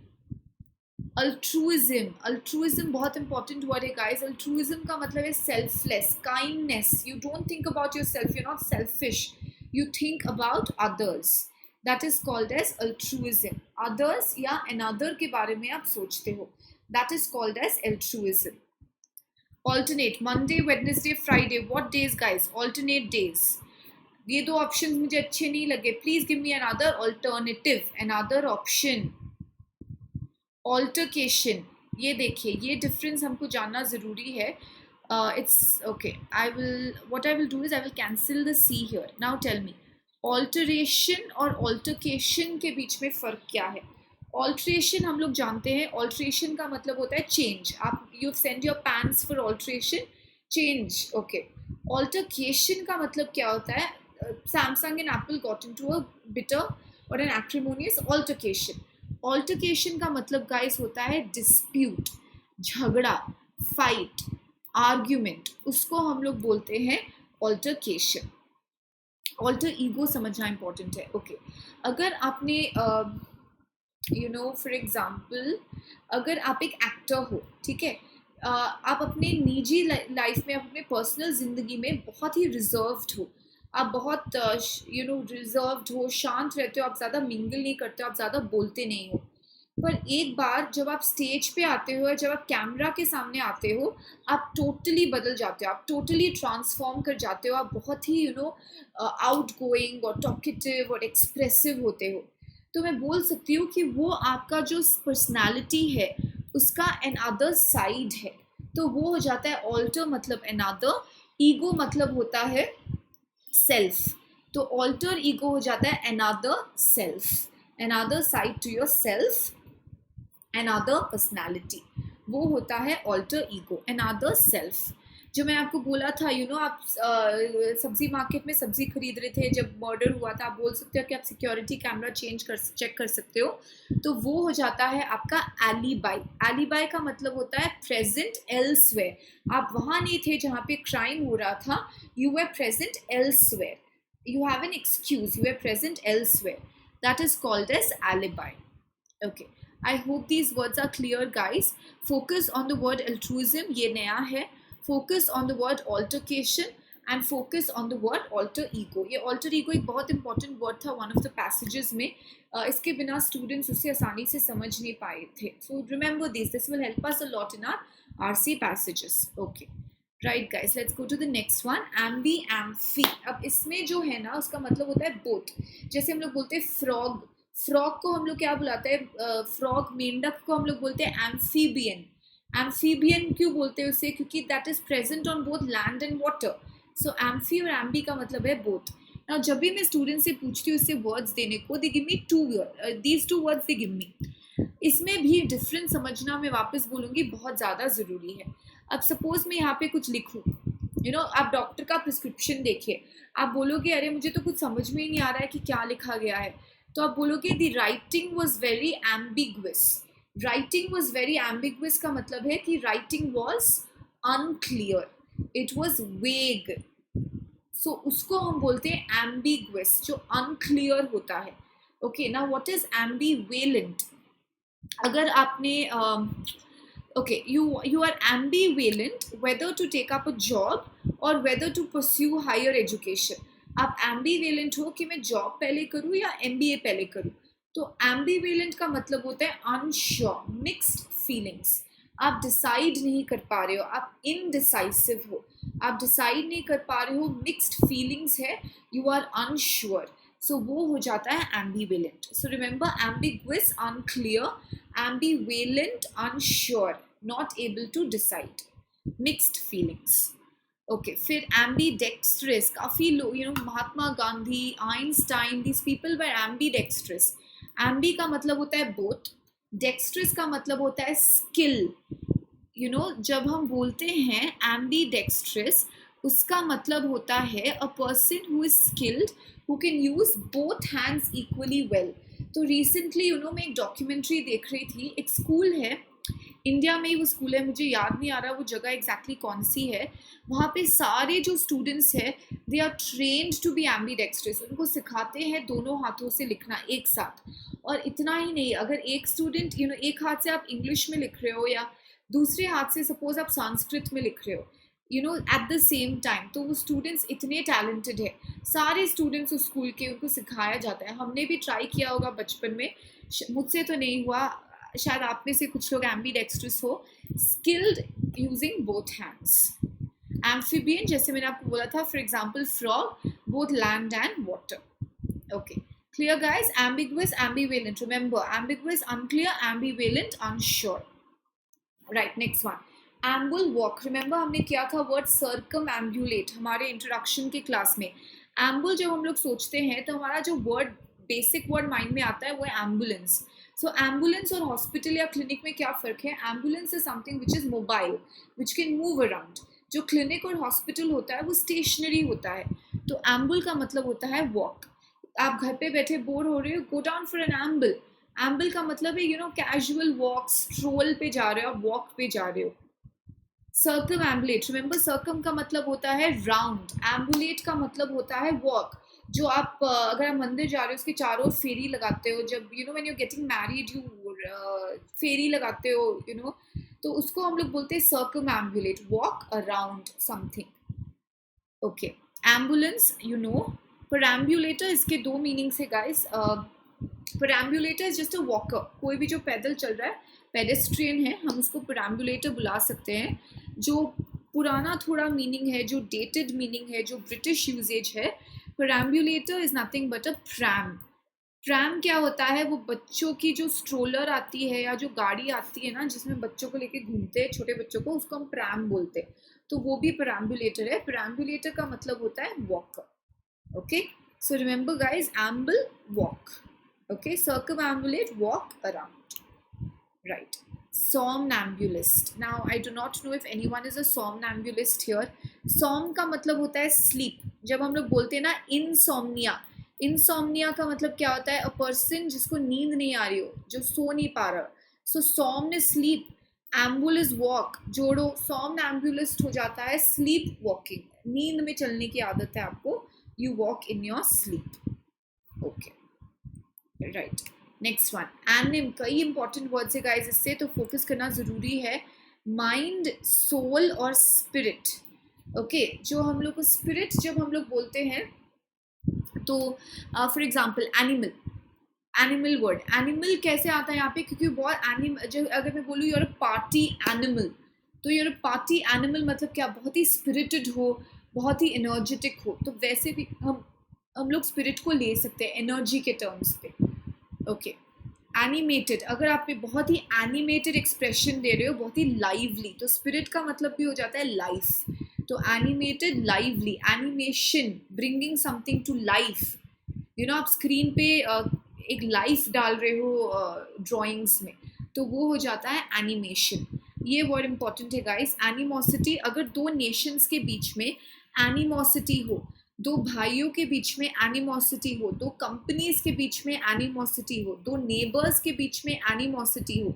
अल्ट्रुइज्म, अल्ट्रुइज्म बहुत इंपॉर्टेंट वर्ड है गाइस. अल्ट्रुइज्म का मतलब है selfless, kindness. You don't think about yourself, you not selfish, you think about others. That is called as altruism. Others या अनदर के बारे में आप सोचते हो, that is called as altruism. Alternate, Monday, Wednesday, Friday. What days, guys? Alternate days. ये दो option मुझे अच्छे नहीं लगे, please give me another alternative, another option. Altercation, ये देखिए ये डिफरेंस हमको जानना ज़रूरी है। It's okay, I will what I will do is I will cancel the C here. Now tell me, alteration और ऑल्टरकेशन के बीच में फ़र्क क्या है? ऑल्ट्रेशन हम लोग जानते हैं, ऑल्ट्रेशन का मतलब होता है चेंज। आप you send your pants for alteration, change, okay. Altercation का मतलब क्या होता है? Samsung and Apple got into a bitter और एन एक्रिमोनियस ऑल्टरकेशन। ऑल्टरकेशन का मतलब गाइस होता है डिस्प्यूट, झगड़ा, फाइट, आर्ग्यूमेंट, उसको हम लोग बोलते हैं ऑल्टरकेशन। ऑल्टर ईगो समझना इंपॉर्टेंट है, ओके। अगर आपने फॉर एग्जाम्पल, अगर आप एक एक्टर हो, ठीक है, आप अपने निजी लाइफ में, अपने पर्सनल ज़िंदगी में बहुत ही रिजर्व्ड हो, आप बहुत रिजर्व्ड हो, शांत रहते हो, आप ज़्यादा मिंगल नहीं करते हो, आप ज़्यादा बोलते नहीं हो, पर एक बार जब आप स्टेज पे आते हो, जब आप कैमरा के सामने आते हो, आप टोटली बदल जाते हो, आप टोटली ट्रांसफॉर्म कर जाते हो, आप बहुत ही आउट गोइंग और टॉकेटिव और एक्सप्रेसिव होते हो। तो मैं बोल सकती हूँ कि वो आपका जो पर्सनालिटी है उसका एन अदर साइड है, तो वो हो जाता है ऑल्टर, मतलब एन अदर। ईगो मतलब होता है सेल्फ, तो ऑल्टर ईगो हो जाता है another self, another side to yourself, another personality, वो होता है alter ego, another self. जो मैं आपको बोला था, आप सब्जी मार्केट में सब्जी खरीद रहे थे, जब मर्डर हुआ था, आप बोल सकते हो कि आप सिक्योरिटी कैमरा चेक कर सकते हो, तो वो हो जाता है आपका एलिबाई। एलिबाई का मतलब होता है प्रेजेंट एल्सवेयर, आप वहाँ नहीं थे जहाँ पे क्राइम हो रहा था, you were present elsewhere, you have an excuse, you are present elsewhere, that is called as alibi, okay। I hope these words are clear guys। focus on the word altruism, ये नया है, focus on the word altercation and focus on the word alter ego। ये alter ego एक बहुत important word था one of the passages में, इसके बिना students उसे आसानी से समझ नहीं पाए थे, so remember this will help us a lot in our RC passages, okay। Right guys, let's go to the next one, ambi amphi. अब इसमें जो है ना, उसका मतलब होता है बोथ। जैसे हम लोग बोलते हैं फ्रॉग, फ्रॉग को हम लोग क्या बुलाते हैं? फ्रॉग, मेंढक को हम लोग बोलते हैं एम्फीबियन। एम्फीबियन क्यों बोलते हैं उसे? क्योंकि that is present on both land and water. So amphi और एम्बी का मतलब है बोथ। नाउ जब भी मैं स्टूडेंट से पूछती हूँ इससे वर्ड्स देने को, they give me these two words they give me. इसमें भी डिफरेंस समझना, मैं वापस बोलूँगी, बहुत ज़्यादा ज़रूरी है। अब सपोज मैं यहाँ पे कुछ लिखूँ, आप डॉक्टर का प्रिस्क्रिप्शन देखिए, आप बोलोगे अरे मुझे तो कुछ समझ में ही नहीं आ रहा है कि क्या लिखा गया है, तो आप बोलोगे the writing was very ambiguous. Writing was very ambiguous का मतलब है कि writing was unclear, it was vague, so उसको हम बोलते हैं एम्बिग्वस, जो अनक्लियर होता है, okay. Now what is ambivalent? अगर आपने okay, you are ambivalent whether to take up a job or whether to pursue higher education। आप ambivalent हो कि मैं जॉब पहले करूँ या MBA पहले करूँ। तो ambivalent का मतलब होता है unsure, mixed feelings, आप डिसाइड नहीं कर पा रहे हो, आप इनडिसाइसिव हो, आप डिसाइड नहीं कर पा रहे हो, मिक्स्ड फीलिंग्स है, यू आर अनश्योर, सो वो हो जाता है ambivalent। So remember, ambiguous, unclear, ambivalent, unsure, not able to decide, mixed feelings, okay। फिर ambidextrous, काफी लोग, Mahatma Gandhi, Einstein, these people were ambidextrous। ambi का मतलब होता है both, dextrous का मतलब होता है स्किल। जब हम बोलते हैं ambidextrous, उसका मतलब होता है a person who is skilled, who can use both hands equally well. तो रिसेंटली मैं एक डॉक्यूमेंट्री देख रही थी, एक स्कूल है इंडिया में ही, वो स्कूल है, मुझे याद नहीं आ रहा वो जगह एग्जैक्टली कौन सी है, वहाँ पे सारे जो स्टूडेंट्स हैं they are trained to be ambidextrous, उनको सिखाते हैं दोनों हाथों से लिखना एक साथ। और इतना ही नहीं, अगर एक स्टूडेंट एक हाथ से आप इंग्लिश में लिख रहे हो या दूसरे हाथ से सपोज आप संस्कृत में लिख रहे हो, एट द सेम टाइम, तो वो स्टूडेंट्स इतने टैलेंटेड है, सारे स्टूडेंट्स उस स्कूल के, उनको सिखाया जाता है। हमने भी ट्राई किया होगा बचपन में, मुझसे तो नहीं हुआ, शायद आप में से कुछ लोग एम्बीडेक्स्ट्रस हो, skilled using both hands. Amphibian, जैसे मैंने आपको बोला था, for example frog, both land and water. Okay, clear guys? Ambiguous, ambivalent. Remember, ambiguous, unclear, ambivalent, unsure. Right, next one. Amble walk. Remember हमने किया था word circumambulate हमारे introduction के class में. Amble जब हम लोग सोचते हैं तो हमारा जो word basic word mind में आता है वो है ambulance. So ambulance और hospital या clinic में क्या फ़र्क है? Ambulance is something which is mobile, which can move around. जो clinic और hospital होता है वो stationary होता है. तो amble का मतलब होता है walk. आप घर पे बैठे बोर हो रहे हो, go down for an amble. एम्बल का मतलब है कैजुअल वॉक, स्ट्रोल पे जा रहे हो, आप वॉक पे जा रहे हो. सर्कम एम्बुलेट. रिमेंबर सर्कम का मतलब होता है राउंड, एम्बुलेट का मतलब होता है वॉक. जो आप अगर आप मंदिर जा रहे हो उसके चारों फेरी लगाते हो, जब when you getting married you फेरी लगाते हो तो उसको हम लोग बोलते हैं circumambulate, walk around something. Okay, ambulance perambulator, इसके दो मीनिंग्स है guys. Perambulator is just a walker. कोई भी जो पैदल चल रहा है, पेडेस्ट्रियन है, हम उसको परएम्बुलेटर बुला सकते हैं. जो पुराना थोड़ा मीनिंग है, जो डेटेड मीनिंग है, जो ब्रिटिश यूजेज है, perambulator is nothing but a pram. Pram क्या होता है? वो बच्चों की जो स्ट्रोलर आती है या जो गाड़ी आती है ना जिसमें बच्चों को लेके घूमते हैं, छोटे बच्चों को, उसको हम प्रैम बोलते हैं. तो वो भी परएम्बुलेटर है. परएम्बुलेटर का मतलब होता है walker. Okay, so remember guys, amble, walk. Okay, circumambulate, walk around. Right. Somnambulist. Now I do not know if anyone is a somnambulist here. Som का मतलब होता है sleep. जब हम लोग बोलते हैं ना insomnia, insomnia का मतलब क्या होता है? A person जिसको नींद नहीं आ रही हो, जो सो नहीं पा रहा. So somn is sleep, ambul is walk. जोड़ो, somnambulist हो जाता है sleep walking. नींद में चलने की आदत है आपको. You walk in your sleep. Okay, right. Next one, anim. कई important words है guys, इससे तो focus करना ज़रूरी है. Mind, soul और spirit. Okay, जो हम लोग को spirit जब हम लोग बोलते हैं तो for example animal. Animal word, animal कैसे आता है यहाँ पे? क्योंकि बहुत animal, जो अगर मैं बोलूँ you're a party animal, तो you're a party animal मतलब क्या? बहुत ही spirited हो, बहुत ही एनर्जेटिक हो. तो वैसे भी हम लोग स्पिरिट को ले सकते हैं एनर्जी के टर्म्स पे. Okay, animated. अगर आप बहुत ही एनिमेटेड एक्सप्रेशन दे रहे हो, बहुत ही लाइवली, तो स्पिरिट का मतलब भी हो जाता है लाइफ. तो animated, lively, animation, bringing something to life. आप स्क्रीन पे एक लाइफ डाल रहे हो ड्राइंग्स में, तो वो हो जाता है एनिमेशन. ये वर्ड इंपॉर्टेंट है गाइस. एनिमोसिटी. अगर दो नेशंस के बीच में एनिमोसिटी हो, दो भाइयों के बीच में एनिमोसिटी हो, दो कंपनीज के बीच में एनिमोसिटी हो, दो नेबर्स के बीच में एनिमोसिटी हो,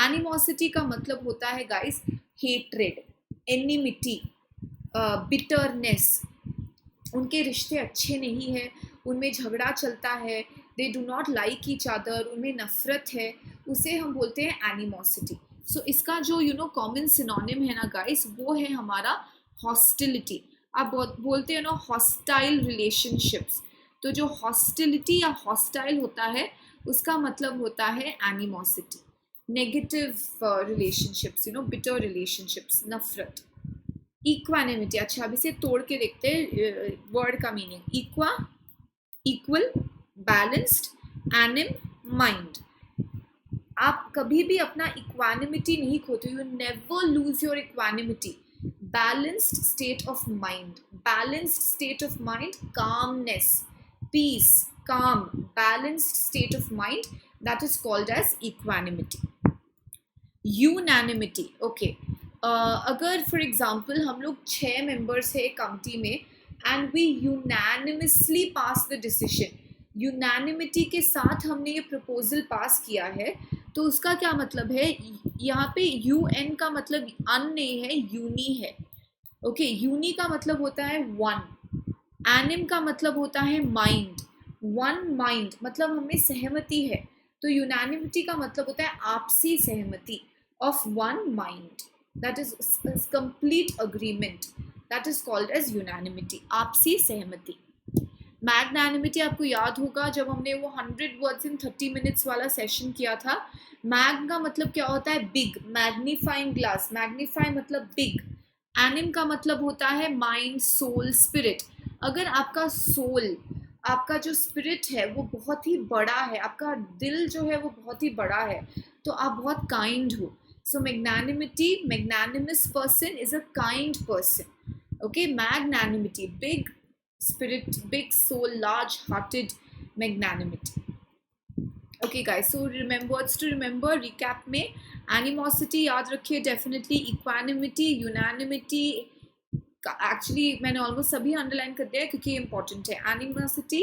एनिमोसिटी का मतलब होता है गाइस हेट्रेड, एनिमिटी, बिटरनेस. उनके रिश्ते अच्छे नहीं है, उनमें झगड़ा चलता है, they do not like each other, उनमें नफरत है, उसे हम बोलते हैं एनिमोसिटी. सो इसका जो कॉमन सिनोनिम है ना गाइस, वो है हमारा हॉस्टिलिटी. आप बोलते हैं ना हॉस्टाइल रिलेशनशिप्स, तो जो हॉस्टिलिटी या हॉस्टाइल होता है उसका मतलब होता है animosity. Negative relationships, bitter relationships, नफरत. इक्वानिमिटी. अच्छा, अब इसे तोड़ के देखते हैं वर्ड का मीनिंग. इक्वा, equal, balanced, एनिम, mind. आप कभी भी अपना इक्वानिमिटी नहीं खोते. You never lose your equanimity. Balanced state of mind. Balanced state of mind, calmness, peace, calm, balanced state of mind, that is called as equanimity. Unanimity. Okay, अगर for example हम लोग 6 members है एक committee में and we unanimously pass the decision. Unanimity के साथ हमने ये प्रपोजल पास किया है, तो उसका क्या मतलब है? यहाँ पे UN का मतलब अन नहीं है, यूनी है. ओके, यूनी का मतलब होता है वन. एनिम का मतलब होता है माइंड. वन माइंड मतलब हमें सहमति है. तो यूनानिमिटी का मतलब होता है आपसी सहमति, of one mind. That is complete agreement. That is called as unanimity, आपसी सहमति. मैग्नानिमिटी आपको याद होगा जब हमने वो 100 वर्ड्स इन 30 मिनट्स वाला सेशन किया था. मैग का मतलब क्या होता है? Big, magnifying glass. मैग्नीफाई मतलब बिग. एनिम का मतलब होता है माइंड, सोल, स्पिरिट. अगर आपका सोल, आपका जो स्पिरिट है वो बहुत ही बड़ा है, आपका दिल जो है वो बहुत ही बड़ा है, तो आप बहुत काइंड हो. So magnanimity, magnanimous person is a kind person. Okay, magnanimity, big spirit, big soul, large hearted, magnanimity. Okay guys, so words to remember recap में एनिमोसिटी याद रखिए डेफिनेटली, इक्वानिमिटी, यूनानिमिटी, एक्चुअली मैंने ऑलमोस्ट सभी underline कर दिया क्योंकि important है. Animosity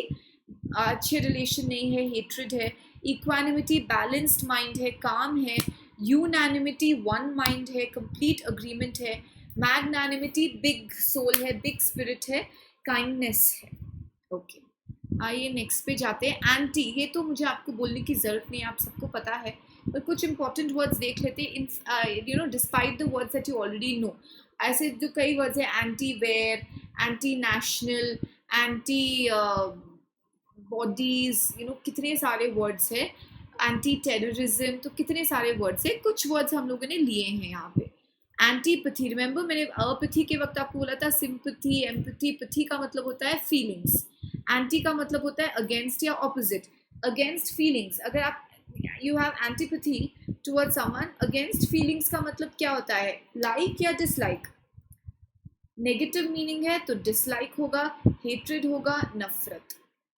अच्छे रिलेशन नहीं है, हेट्रेड है. इक्वानिमिटी बैलेंस्ड माइंड है, काम है. यूनानिमिटी वन माइंड है, कंप्लीट अग्रीमेंट है. मैग्नानिमिटी बिग सोल है, बिग स्पिरिट है, काइंडनेस है. ओके, आइए नेक्स्ट पे जाते हैं. एंटी, ये तो मुझे आपको बोलने की जरूरत नहीं है, आप सबको पता है, पर कुछ इंपॉर्टेंट वर्ड्स देख लेते हैं. In despite the words that you already know. ऐसे जो कई वर्ड्स है, anti war, anti national, antibodies, कितने सारे वर्ड्स है. एंटी टेररिज्म, तो कितने सारे वर्ड्स है. कुछ वर्ड्स हम लोगों ने लिए हैं यहाँ पे. एंटीपैथी, रिमेंबर मैंने अपैथी के वक्त आपको बोला था सिंपैथी, एम्पैथी. पैथी का मतलब होता है फीलिंग्स, एंटी का मतलब होता है अगेंस्ट या ऑपोजिट. अगेंस्ट फीलिंग्स, अगर आप you have antipathy towards someone, against feelings का मतलब क्या होता है, लाइक या डिसलाइक. नेगेटिव मीनिंग है तो डिसलाइक होगा, हेट्रेड होगा, नफरत.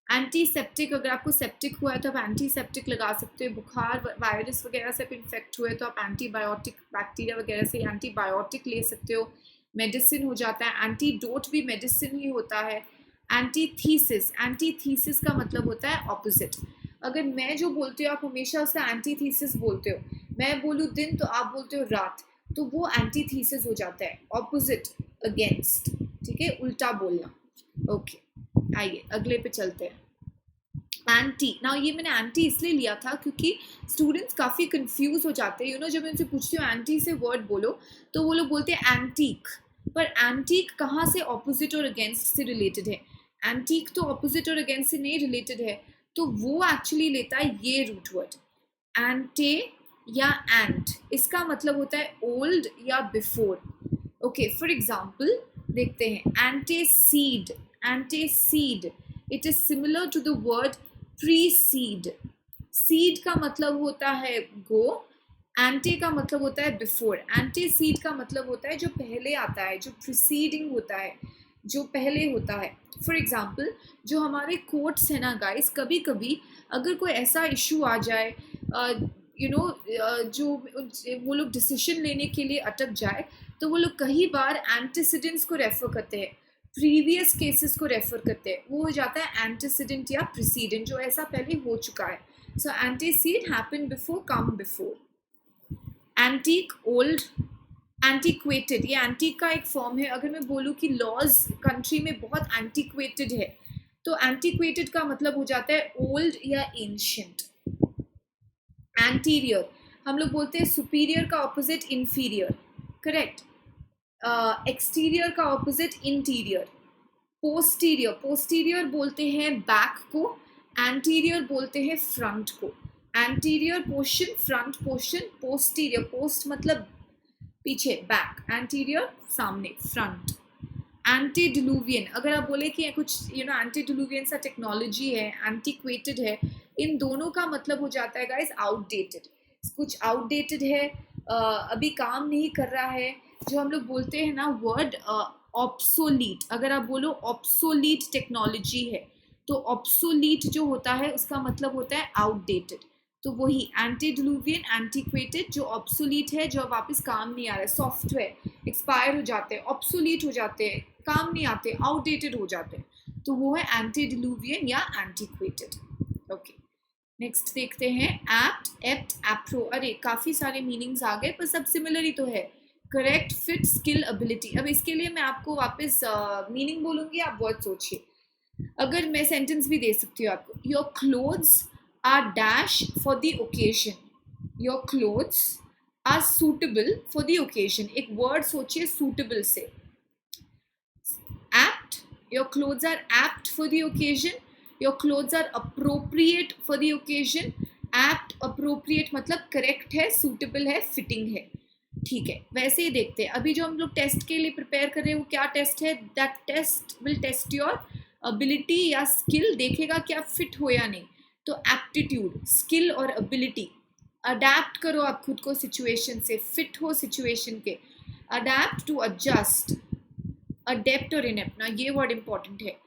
एंटीसेप्टिक, अगर आपको सेप्टिक हुआ है तो आप एंटीसेप्टिक लगा सकते हो. बुखार वायरस वगैरह से इन्फेक्ट हुए तो आप एंटीबायोटिक, बैक्टीरिया वगैरह से एंटीबायोटिक ले सकते हो. मेडिसिन हो जाता है, एंटीडोट भी मेडिसिन ही होता है. एंटीथीसिस, एंटीथीसिस का मतलब होता है ऑपोजिट. अगर मैं जो बोलती हूँ आप हमेशा उसका एंटीथीसिस बोलते हो. मैं बोलूँ दिन तो आप बोलते हो रात, तो वो एंटीथीसिस हो जाता है, ऑपोजिट, अगेंस्ट. ठीक है, उल्टा बोलना. ओके, आइए अगले पे चलते हैं. एंटी, ना ये मैंने एंटी इसलिए लिया था क्योंकि स्टूडेंट्स काफ़ी कंफ्यूज हो जाते हैं. जब मैं उनसे पूछती हूँ एंटी से वर्ड बोलो, तो वो लोग बोलते हैं एंटीक. पर एंटीक कहाँ से ऑपोजिट और अगेंस्ट से रिलेटेड है. एंटीक तो ऑपोजिट और अगेंस्ट से नहीं रिलेटेड है, तो वो एक्चुअली लेता है ये रूट वर्ड, एंटे या एंट. इसका मतलब होता है ओल्ड या बिफोर. ओके, फॉर एग्जाम्पल देखते हैं. Antecede, antecede, it is similar to the word precede. Cede का मतलब होता है गो, एंटे का मतलब होता है बिफोर. एंटेसीड का मतलब होता है जो पहले आता है, जो प्रीसीडिंग होता है, जो पहले होता है. फॉर एग्जाम्पल जो हमारे कोर्ट्स है ना गाइस, कभी कभी अगर कोई ऐसा इशू आ जाए, जो वो लोग डिसीजन लेने के लिए अटक जाए, तो वो लोग कई बार एंटीसीडेंट्स को रेफर करते हैं, प्रीवियस केसेस को रेफर करते हैं. वो हो जाता है एंटीसीडेंट या प्रीसीडेंट, जो ऐसा पहले हो चुका है. So antecede happen before, come before. Antique, old. Antiquated, ये एंटीक का एक फॉर्म है. अगर मैं बोलूँ कि लॉज कंट्री में बहुत एंटीक्वेटेड है, तो एंटीक्वेटेड का मतलब हो जाता है ओल्ड या एंशिएंट. एंटीरियर, हम लोग बोलते हैं सुपीरियर का ऑपोजिट इंफीरियर, करेक्ट. एक्सटीरियर का ऑपोजिट इंटीरियर. पोस्टीरियर, पोस्टीरियर बोलते हैं बैक को, एंटीरियर बोलते हैं फ्रंट को. Anterior portion, front portion. Posterior, post मतलब पीछे, बैक. एंटीरियर सामने, फ्रंट. एंटीडिलुवियन, अगर आप बोले कि कुछ एंटीडिलुवियन सा टेक्नोलॉजी है, एंटीक्वेटेड है, इन दोनों का मतलब हो जाता है गाइस आउटडेटेड. कुछ आउटडेटेड है, अभी काम नहीं कर रहा है. जो हम लोग बोलते हैं ना वर्ड ऑब्सोलीट, अगर आप बोलो ऑब्सोलीट टेक्नोलॉजी है, तो ऑब्सोलीट जो होता है उसका मतलब होता है आउटडेटेड. तो वही एंटीडिलुवियन, एंटीक्वेटेड, जो ऑब्सोलीट है, जो वापस काम नहीं आ रहा है. सॉफ्टवेयर एक्सपायर हो जाते हैं, ऑब्सोलीट हो जाते हैं, काम नहीं आते, आउटडेटेड हो जाते हैं, तो वो है एंटीडिलुवियन या एंटीक्वेटेड. ओके, नेक्स्ट देखते हैं. Apt, apt, appro. अरे काफ़ी सारे मीनिंग्स आ गए, पर सब सिमिलर ही तो है. Correct, fit, skill, ability. अब इसके लिए मैं आपको वापस मीनिंग बोलूँगी, आप बहुत सोचिए. अगर मैं सेंटेंस भी दे सकती हूँ आपको. Your clothes are dash for the occasion. Your clothes are suitable for the occasion. एक वर्ड सोचिए सूटेबल से. Apt, your clothes are apt for the occasion. Your clothes are appropriate for the occasion. Apt, appropriate मतलब correct है, suitable है, fitting है. ठीक है, वैसे ही देखते हैं। अभी जो हम लोग टेस्ट के लिए प्रिपेयर कर रहे हैं वो क्या टेस्ट है? That test will test your ability या स्किल, देखेगा कि आप फिट हो या नहीं। तो एप्टीट्यूड, स्किल और एबिलिटी, अडेप्ट करो आप खुद को सिचुएशन से, फिट हो सिचुएशन के, अडेप्ट टू एडजस्ट, अडेप्ट और इनेप्ट ना, ये वर्ड इंपॉर्टेंट है।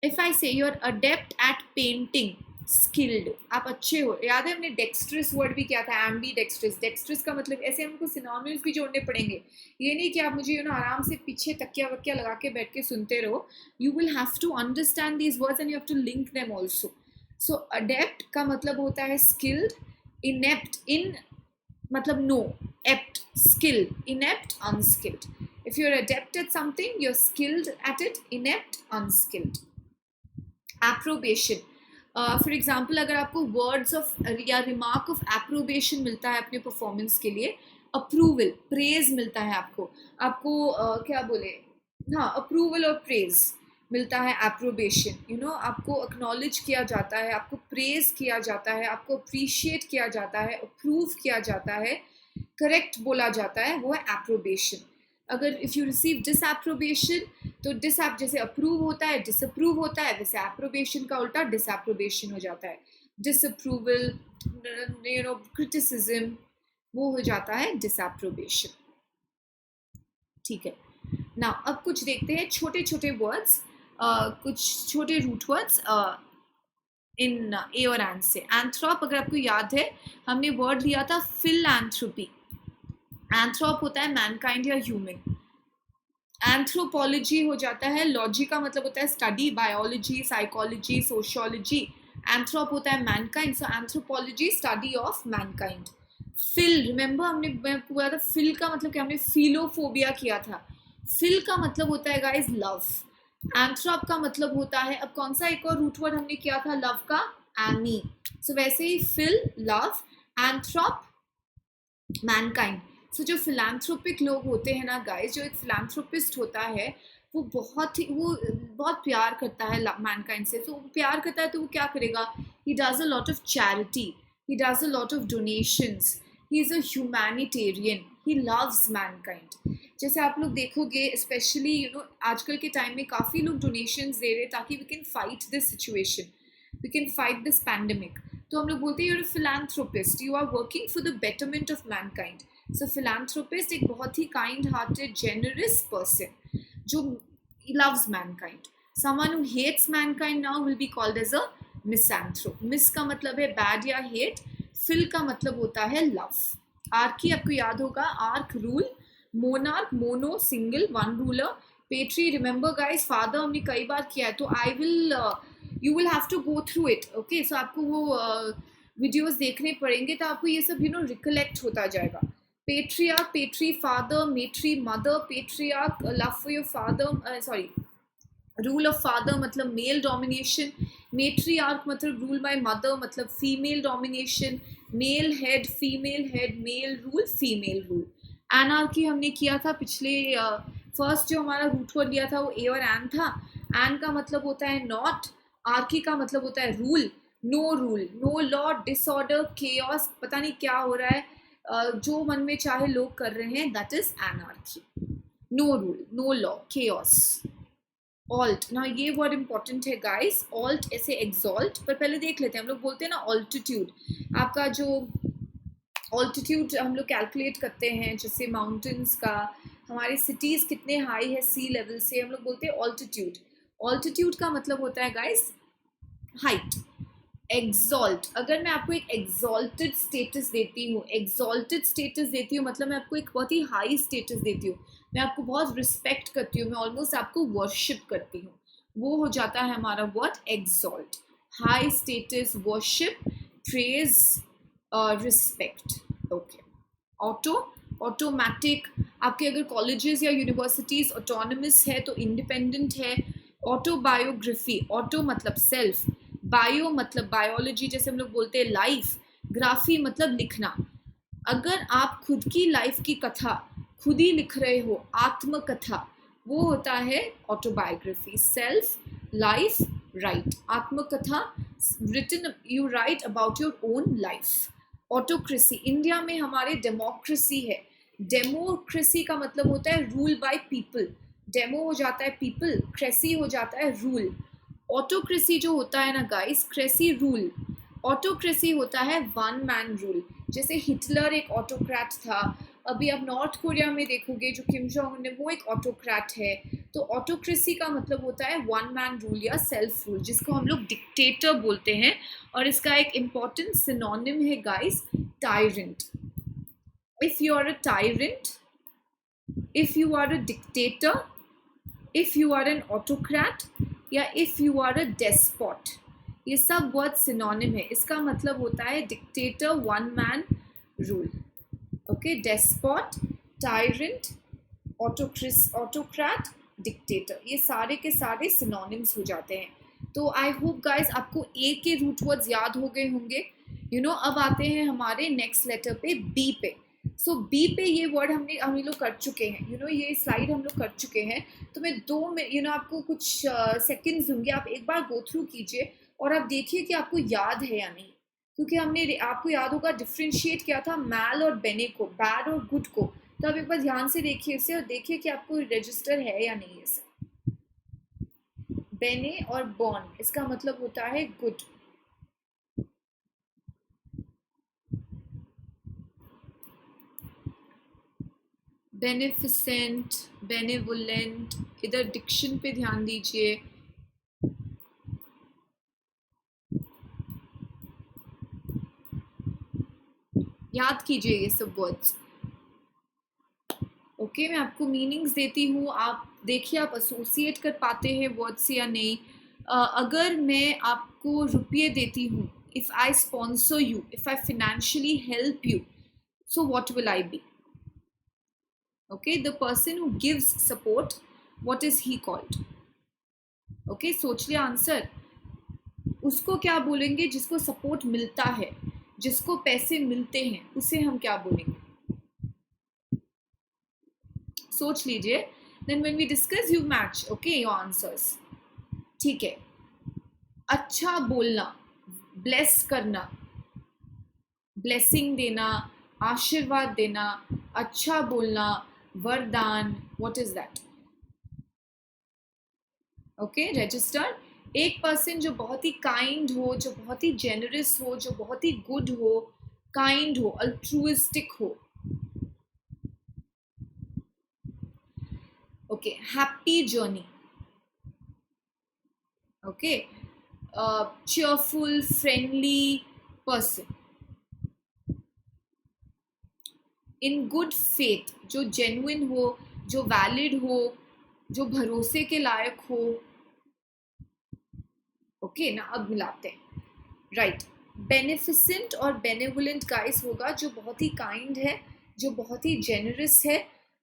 If I say you're adept at painting, skilled, आप अच्छे हो। याद है हमने डेक्स्ट्रस वर्ड भी क्या था? एम्बी डेक्स्ट्रस। डेक्स्ट्रस का मतलब ऐसे हमको सिनोनिम्स भी जोड़ने पड़ेंगे। ये नहीं कि आप मुझे आराम से पीछे तकिया वकिया लगा के बैठ के सुनते रहो। You will have to understand these words and you have to link them also. So adept का मतलब होता है स्किल्ड, इनेप्ट, इन मतलब no, apt skill, inept unskilled. If you're adept at something, you're skilled at it, inept, unskilled. Approbation. For example, अगर आपको words of या remark of approbation मिलता है अपने performance के लिए, approval, praise मिलता है आपको क्या बोले, हाँ, approval और praise मिलता है, approbation, आपको acknowledge किया जाता है, आपको praise किया जाता है, आपको appreciate किया जाता है, approve किया जाता है, correct बोला जाता है, वो है approbation. अगर इफ़ यू रिसीव डिसएप्रोबेशन, तो जैसे अप्रूव होता है डिसअप्रूव होता है, वैसे एप्रोबेशन का उल्टा डिसएप्रोबेशन हो जाता है। डिसअप्रूवल, क्रिटिसिज्म, वो हो जाता है डिसएप्रोबेशन। ठीक है ना। अब कुछ देखते हैं छोटे छोटे वर्ड्स, कुछ छोटे रूट वर्ड्स इन ए और एंड से। एंथ्रोप, अगर आपको याद है हमने वर्ड लिया था फिलैंथ्रोपी। एंथ्रोप होता है मैनकाइंड या ह्यूमन। एंथ्रोपोलॉजी हो जाता है, लॉजी का मतलब होता है study, biology, psychology, sociology. Anthrop होता है mankind, so anthropology study of mankind. Phil, remember हमने बोला था फिल का मतलब क्या, हमने फिलोफोबिया किया था। फिल का मतलब होता है गाइस लव। एंथ्रोप का मतलब होता है, अब कौन सा एक और रूट वर्ड हमने किया था लव का? एमी। सो वैसे ही फिल लव, एंथ्रोप मैनकाइंड। सो जो फिलैंथ्रोपिक लोग होते हैं ना गाइस, जो एक फिलैंथ्रोपिस्ट होता है वो बहुत प्यार करता है मैनकाइंड से। तो प्यार करता है तो वो क्या करेगा? He does a lot of charity, he does a lot of donations, he is a humanitarian, he loves Mankind. जैसे आप लोग देखोगे स्पेशली आजकल के टाइम में काफ़ी लोग डोनेशंस दे रहे हैं ताकि we can fight this situation, we can fight this pandemic. तो हम लोग बोलते हैं you're a philanthropist, you are working for the betterment of mankind. So philanthropist एक बहुत ही काइंड हार्टेड जेनरस पर्सन जो loves mankind. Someone who hates mankind now will be called as a misanthrope. Miss का मतलब है bad या hate, fill का मतलब होता है लव। आर्की आपको याद होगा, arch rule, monarch mono single one ruler, patri remember guys father हमने कई बार किया है, तो I will you will have to go through it, okay. So आपको वो वीडियोस देखने पड़ेंगे तो आपको ये सब रिकलेक्ट होता जाएगा। Patriarch, patri father, matri mother, patriarch love for your father, sorry rule of father मतलब मेल डोमिनेशन, मेट्रियार्क मतलब रूल बाय मदर मतलब female domination, male head, female head, male rule, female rule. Anarchy हमने किया था पिछले first जो हमारा root word लिया था वो ए और एन था। एन का मतलब होता है नॉट, आर्की का मतलब होता है rule, no rule, no law, disorder, chaos, पता नहीं क्या हो रहा है, जो मन में चाहे लोग कर रहे हैं, that is anarchy. No rule, no law, chaos. Alt ना, ये वर्ड इंपॉर्टेंट है गाइस, ऑल्ट ऐसे एग्जॉल्ट, पर पहले देख लेते हैं। हम लोग बोलते हैं ना ऑल्टीट्यूड, आपका जो ऑल्टीट्यूड हम लोग कैलकुलेट करते हैं, जैसे माउंटेन्स का, हमारी सिटीज कितने हाई है सी लेवल से, हम लोग बोलते हैं ऑल्टीट्यूड। ऑल्टीट्यूड का मतलब होता है गाइस हाइट। एग्जॉल्ट, अगर मैं आपको एक एग्जॉल्टेड स्टेटस देती हूँ, एग्जॉल्टेड स्टेटस देती हूँ मतलब मैं आपको एक बहुत ही हाई स्टेटस देती हूँ, मैं आपको बहुत रिस्पेक्ट करती हूँ, मैं ऑलमोस्ट आपको वर्शिप करती हूँ, वो हो जाता है हमारा word exalt. High status, worship, praise, respect, okay. Auto, automatic, आपके अगर कॉलेजेस या यूनिवर्सिटीज ऑटोनमस है तो इंडिपेंडेंट है। ऑटोबायोग्राफी, ऑटो मतलब सेल्फ, बायो मतलब बायोलॉजी, जैसे हम लोग बोलते हैं लाइफ, ग्राफी मतलब लिखना। अगर आप खुद की लाइफ की कथा खुद ही लिख रहे हो, आत्मकथा, वो होता है ऑटोबायोग्राफी। सेल्फ, लाइफ, राइट, आत्मकथा, written, you write about your own life. Autocracy, India में हमारे डेमोक्रेसी है, डेमोक्रेसी का मतलब होता है रूल बाय पीपल, डेमो हो जाता है पीपल, क्रेसी हो जाता है रूल। ऑटोक्रेसी जो होता है ना गाइस, क्रेसी रूल, ऑटोक्रेसी होता है वन मैन रूल। जैसे हिटलर एक ऑटोक्रेट था, अभी आप नॉर्थ कोरिया में देखोगे जो किम जोंग उन है वो एक ऑटोक्रेट है। तो ऑटोक्रेसी का मतलब होता है वन मैन रूल या सेल्फ रूल, जिसको हम लोग डिक्टेटर बोलते हैं। और इसका एक इम्पॉर्टेंट सिनोनिम है guys, tyrant. If you are a tyrant, if you are a dictator, if you are an autocrat या if you are a despot, ये सब वर्ड सिनोनिम है। इसका मतलब होता है dictator, one man rule. Okay, despot, tyrant, autocrat, dictator, ये सारे के सारे सिनोनिम्स हो जाते हैं। तो आई होप गाइज आपको ए के रूट वर्ड्स याद हो गए होंगे। अब आते हैं हमारे नेक्स्ट लेटर पे, बी पे। सो बी पे ये वर्ड हम लोग कर चुके हैं, ये स्लाइड हम लोग कर चुके हैं। तो मैं दो में आपको कुछ सेकंड्स दूंगी, आप एक बार गो थ्रू कीजिए और आप देखिए कि आपको याद है या नहीं। क्योंकि हमने, आपको याद होगा, डिफ्रेंशिएट किया था मैल और बेने को, बैड और गुड को। तो आप एक बार ध्यान से देखिए इसे और देखिए कि आपको रजिस्टर है या नहीं इसे। बेने और बॉर्न, इसका मतलब होता है गुड। बेनिफिसेंट, बेनेवोलेंट, इधर डिक्शन पे ध्यान दीजिए। याद कीजिए ये सब वर्ड्स। ओके, मैं आपको मीनिंग्स देती हूँ, आप देखिए आप एसोसिएट कर पाते हैं वर्ड से या नहीं। अगर मैं आपको रुपये देती हूँ, if I sponsor you, if I financially help you, so what will I be? Okay, the person who gives support, what is he called? Okay, सोच लिया आंसर। उसको क्या बोलेंगे जिसको सपोर्ट मिलता है, जिसको पैसे मिलते हैं, उसे हम क्या बोलेंगे? सोच लीजिए। Then when we discuss you match okay your answers. ठीक है, अच्छा बोलना, ब्लेस करना, ब्लेसिंग देना, आशीर्वाद देना, अच्छा बोलना, वरदान, what is that? Okay, register. एक पर्सन जो बहुत ही काइंड हो, जो बहुत ही जेनरस हो, जो बहुत ही गुड हो, काइंड हो, अल्ट्रुइस्टिक हो। Okay, happy journey. Okay, cheerful, friendly person. In good faith, जो genuine हो, जो valid हो, जो भरोसे के लायक हो। ओके ना, अब मिलाते हैं। राइट, बेनिफिसेंट और बेनेवोलेंट गाइस होगा जो बहुत ही काइंड है, जो बहुत ही जेनरस है,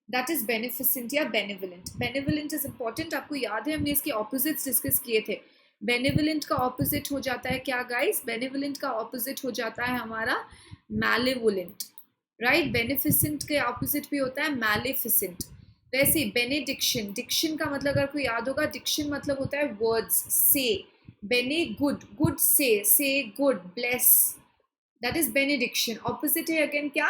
दैट इज बेनिफिसेंट या बेनेवोलेंट। बेनेवोलेंट इज इंपॉर्टेंट, आपको याद है हमने इसके ऑपोजिट्स डिस्कस किए थे। बेनेवोलेंट का ऑपोजिट हो जाता है क्या गाइस? बेनेवोलेंट का ऑपोजिट हो जाता है हमारा मैलेवोलेंट। राइट, बेनिफिसेंट के ऑपोजिट भी होता है मैलेफिसेंट। वैसे ही बेनेडिक्शन, डिक्शन का मतलब अगर कोई याद होगा, डिक्शन मतलब होता है वर्ड्स, से। बेने गुड, गुड से good, bless, that is benediction. Opposite है अगेन क्या?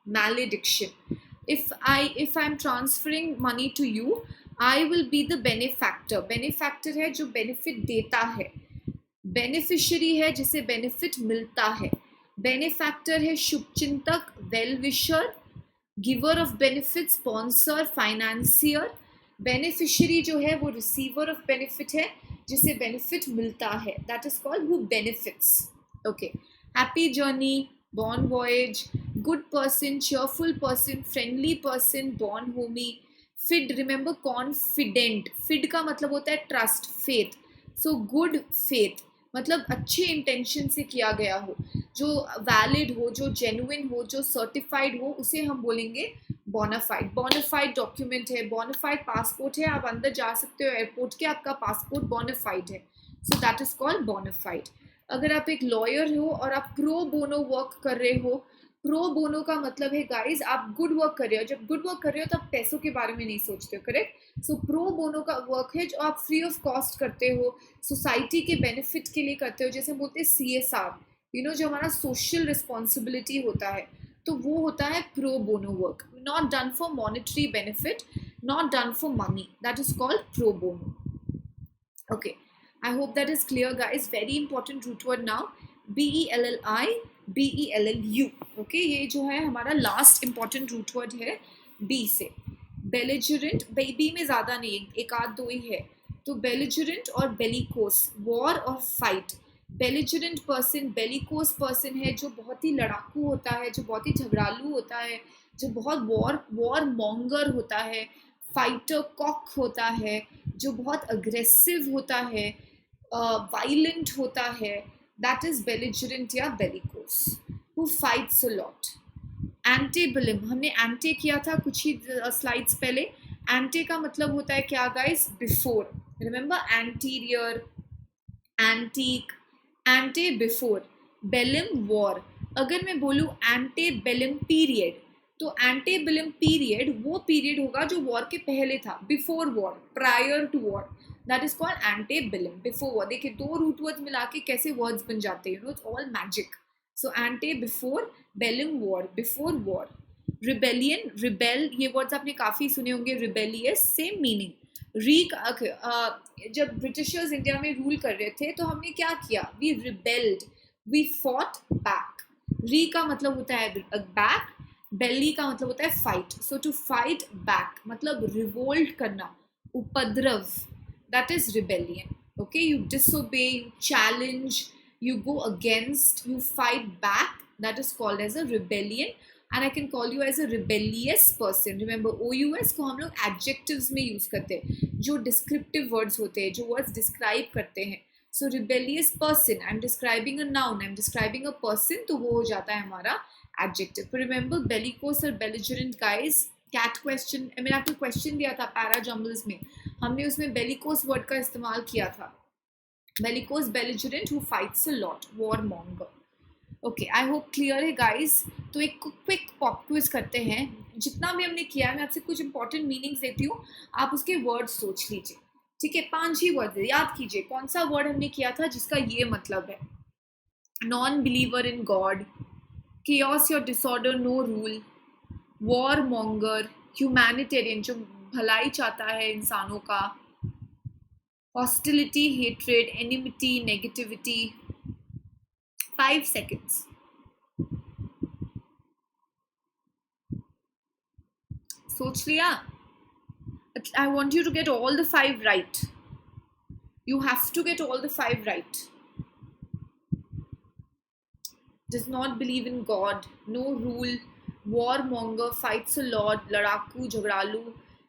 मैलेडिक्शन। if I am transferring money to you, I will be the benefactor. Benefactor है जो बेनिफिट देता है, बेनिफिशियरी है जिसे बेनिफिट मिलता है। बेनिफैक्टर है शुभचिंतक, well wisher, giver of benefit, sponsor, financier. Beneficiary जो है वो रिसीवर ऑफ बेनिफिट है, जिसे बेनिफिट मिलता है, that is called who benefits. Okay, happy journey, born voyage, good person, cheerful person, friendly person, born homey, फिड, रिमेंबर कॉन्फिडेंट, फिड का मतलब होता है trust, faith. So good faith मतलब अच्छे इंटेंशन से किया गया हो, जो वैलिड हो, जो जेन्युइन हो, जो सर्टिफाइड हो, उसे हम बोलेंगे बोनाफाइड। बोनाफाइड डॉक्यूमेंट है, बोनाफाइड पासपोर्ट है, आप अंदर जा सकते हो एयरपोर्ट के, आपका पासपोर्ट बोनाफाइड है, so that is called bona fide. अगर आप एक लॉयर हो और आप प्रो बोनो वर्क कर रहे हो, प्रो बोनो का मतलब है गाइज आप गुड वर्क कर रहे हो। जब गुड वर्क कर रहे हो तो आप पैसों के बारे में नहीं सोचते हो, करेक्ट? सो प्रो बोनो का वर्क है जो आप फ्री ऑफ कॉस्ट करते हो, सोसाइटी के बेनिफिट के लिए करते हो, जैसे बोलते हैं CSR, जो हमारा सोशल रिस्पॉन्सिबिलिटी होता है, तो वो होता है pro bono work, not done for monetary benefit, not done for money, that is called pro bono. Okay, I hope that is clear, guys. Very important root word now. BELLI BELLU. Okay, ये जो है हमारा last important root word है B से. Belligerent, B में ज़्यादा नहीं, एक आध दो ही है. तो belligerent और bellicose, war और fight. Belligerent person, bellicose person है जो बहुत ही लड़ाकू होता है, जो बहुत ही झगड़ालू होता है, जो बहुत war monger होता है, फाइटर कॉक होता है, जो बहुत अग्रेसिव होता है, वायलेंट होता है, दैट इज बेलिजरेंट या bellicose, who fights a lot. Antebellum, हमने एंटे किया था कुछ ही स्लाइड्स पहले. एंटे का मतलब होता है क्या guys? Before. Remember, anterior, antique, ante before. Bellum war. अगर मैं बोलूँ एंटे बेलम पीरियड, तो एंटेबलम पीरियड वो पीरियड होगा जो वॉर के पहले था, before war, prior to war, that is called antebellum, before war. देखिए दो रूट वर्ड्स मिला के कैसे वर्ड्स बन जाते हैं, it's all magic. So ante before, bellum war, before war. Rebellion, rebel, ये वर्ड्स आपने काफ़ी सुने होंगे. Rebellious, same meaning. जब ब्रिटिशर्स इंडिया में रूल कर रहे थे तो हमने क्या किया? We rebelled, we fought back. Re का मतलब होता है बैक, बेली का मतलब होता है fight. So to fight back मतलब रिवोल्ट करना, उपद्रव, that is rebellion. Okay, you disobey, you challenge, you go against, you fight back, that is called as a rebellion. And I can call you as a rebellious person. Remember, OUS को हम लोग adjectives में use करते हैं, जो descriptive words होते हैं, जो words describe करते हैं. So rebellious person, I'm describing a noun, I'm describing a person, तो वो हो जाता है हमारा adjective. But remember, bellicose और belligerent, guys, cat question, मैंने आपको question दिया था para jumbles में, हमने उसमें bellicose word का इस्तेमाल किया था. Bellicose, belligerent, who fights a lot, warmonger. Okay, I hope clear है guys. तो एक क्विक पॉप क्विज करते हैं. जितना भी हमने किया है, मैं आपसे कुछ इंपॉर्टेंट मीनिंग्स देती हूँ, आप उसके वर्ड सोच लीजिए. ठीक है, 5 ही वर्ड याद कीजिए. कौन सा वर्ड हमने किया था जिसका ये मतलब है? Non believer in God, chaos or disorder, no rule, warmonger, humanitarian, जो भलाई चाहता है इंसानों का, hostility, hatred, enmity, negativity. 5 seconds. सोच लिया? I want you to get all the 5 right. You have to get all the 5 right. Does not believe in God, no rule, warmonger, fights a lot, लड़ाकू, झगड़ालू,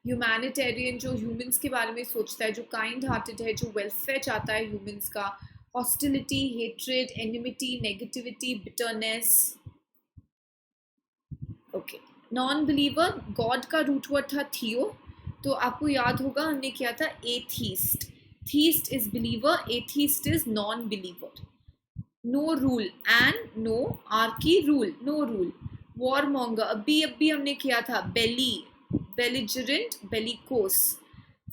humanitarian, जो humans के बारे में सोचता है, जो काइंड हार्टेड है, जो वेलफेयर चाहता है ह्यूमंस का, hostility, hatred, enmity, negativity, bitterness. Okay, non believer, god का रूट वर्ड था थियो, तो आपको याद होगा हमने किया था atheist. Theist is believer, atheist is non believer. No rule, and no archy rule, no rule. Warmonger, अभी हमने किया था. बेली, belligerent, bellicose.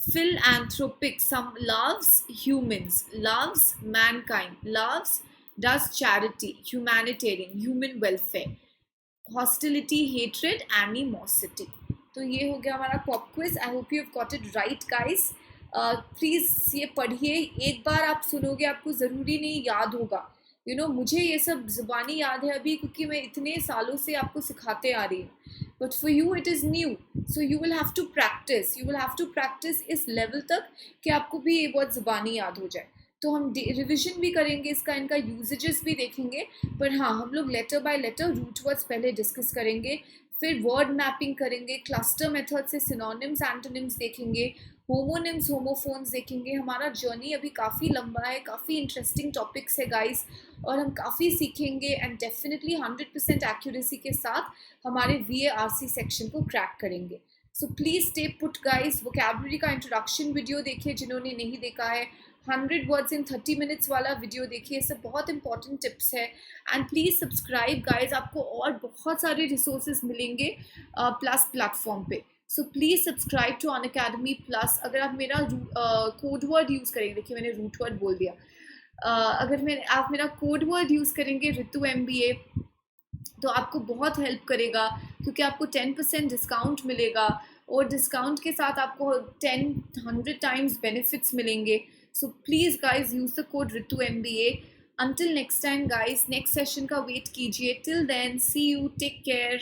Philanthropic, some loves humans, loves mankind, loves, does charity, humanitarian, human welfare. Hostility, hatred, animosity. तो ये हो गया हमारा pop quiz. I hope you have got it right guys. Please ये पढ़िए, एक बार आप सुनोगे आपको ज़रूरी नहीं याद होगा. मुझे ये सब ज़ुबानी याद है अभी, क्योंकि मैं इतने सालों से आपको सिखाते आ रही हूँ. But for you it is new, so you will have to practice, इस लेवल तक कि आपको भी ये बहुत ज़ुबानी याद हो जाए. तो हम रिविजन भी करेंगे इसका, इनका यूजेजेस भी देखेंगे. पर हाँ, हम लोग letter by letter root words पहले डिस्कस करेंगे, फिर वर्ड मैपिंग करेंगे, क्लस्टर मेथड से सिनोनिम्स, एंटोनिम्स देखेंगे, होमोनिम्स, होमोफोन्स देखेंगे. हमारा जर्नी अभी काफ़ी लंबा है, काफ़ी इंटरेस्टिंग टॉपिक्स है गाइस, और हम काफ़ी सीखेंगे एंड डेफिनेटली 100% एक्यूरेसी के साथ हमारे VARC सेक्शन को क्रैक करेंगे. So please stay put guys. Vocabulary का इंट्रोडक्शन वीडियो देखिए जिन्होंने नहीं देखा है. 100 वर्ड्स इन 30 मिनट्स वाला वीडियो देखिए, सब बहुत इंपॉर्टेंट टिप्स है. एंड प्लीज़ सब्सक्राइब गाइज, आपको और बहुत सारे रिसोर्सेज मिलेंगे प्लस प्लेटफॉर्म पे. So please subscribe to Unacademy plus. अगर आप मेरा कोड वर्ड यूज़ करेंगे, देखिए मैंने रूट वर्ड बोल दिया, अगर आप मेरा कोड वर्ड यूज़ करेंगे रितु MBA, तो आपको बहुत हेल्प करेगा, क्योंकि आपको 10% डिस्काउंट मिलेगा और डिस्काउंट के साथ आपको 10 100 टाइम्स बेनिफिट्स मिलेंगे. So please guys use the code Ritu MBA. Until next time guys, next session का वेट कीजिए. Till then see you, take care.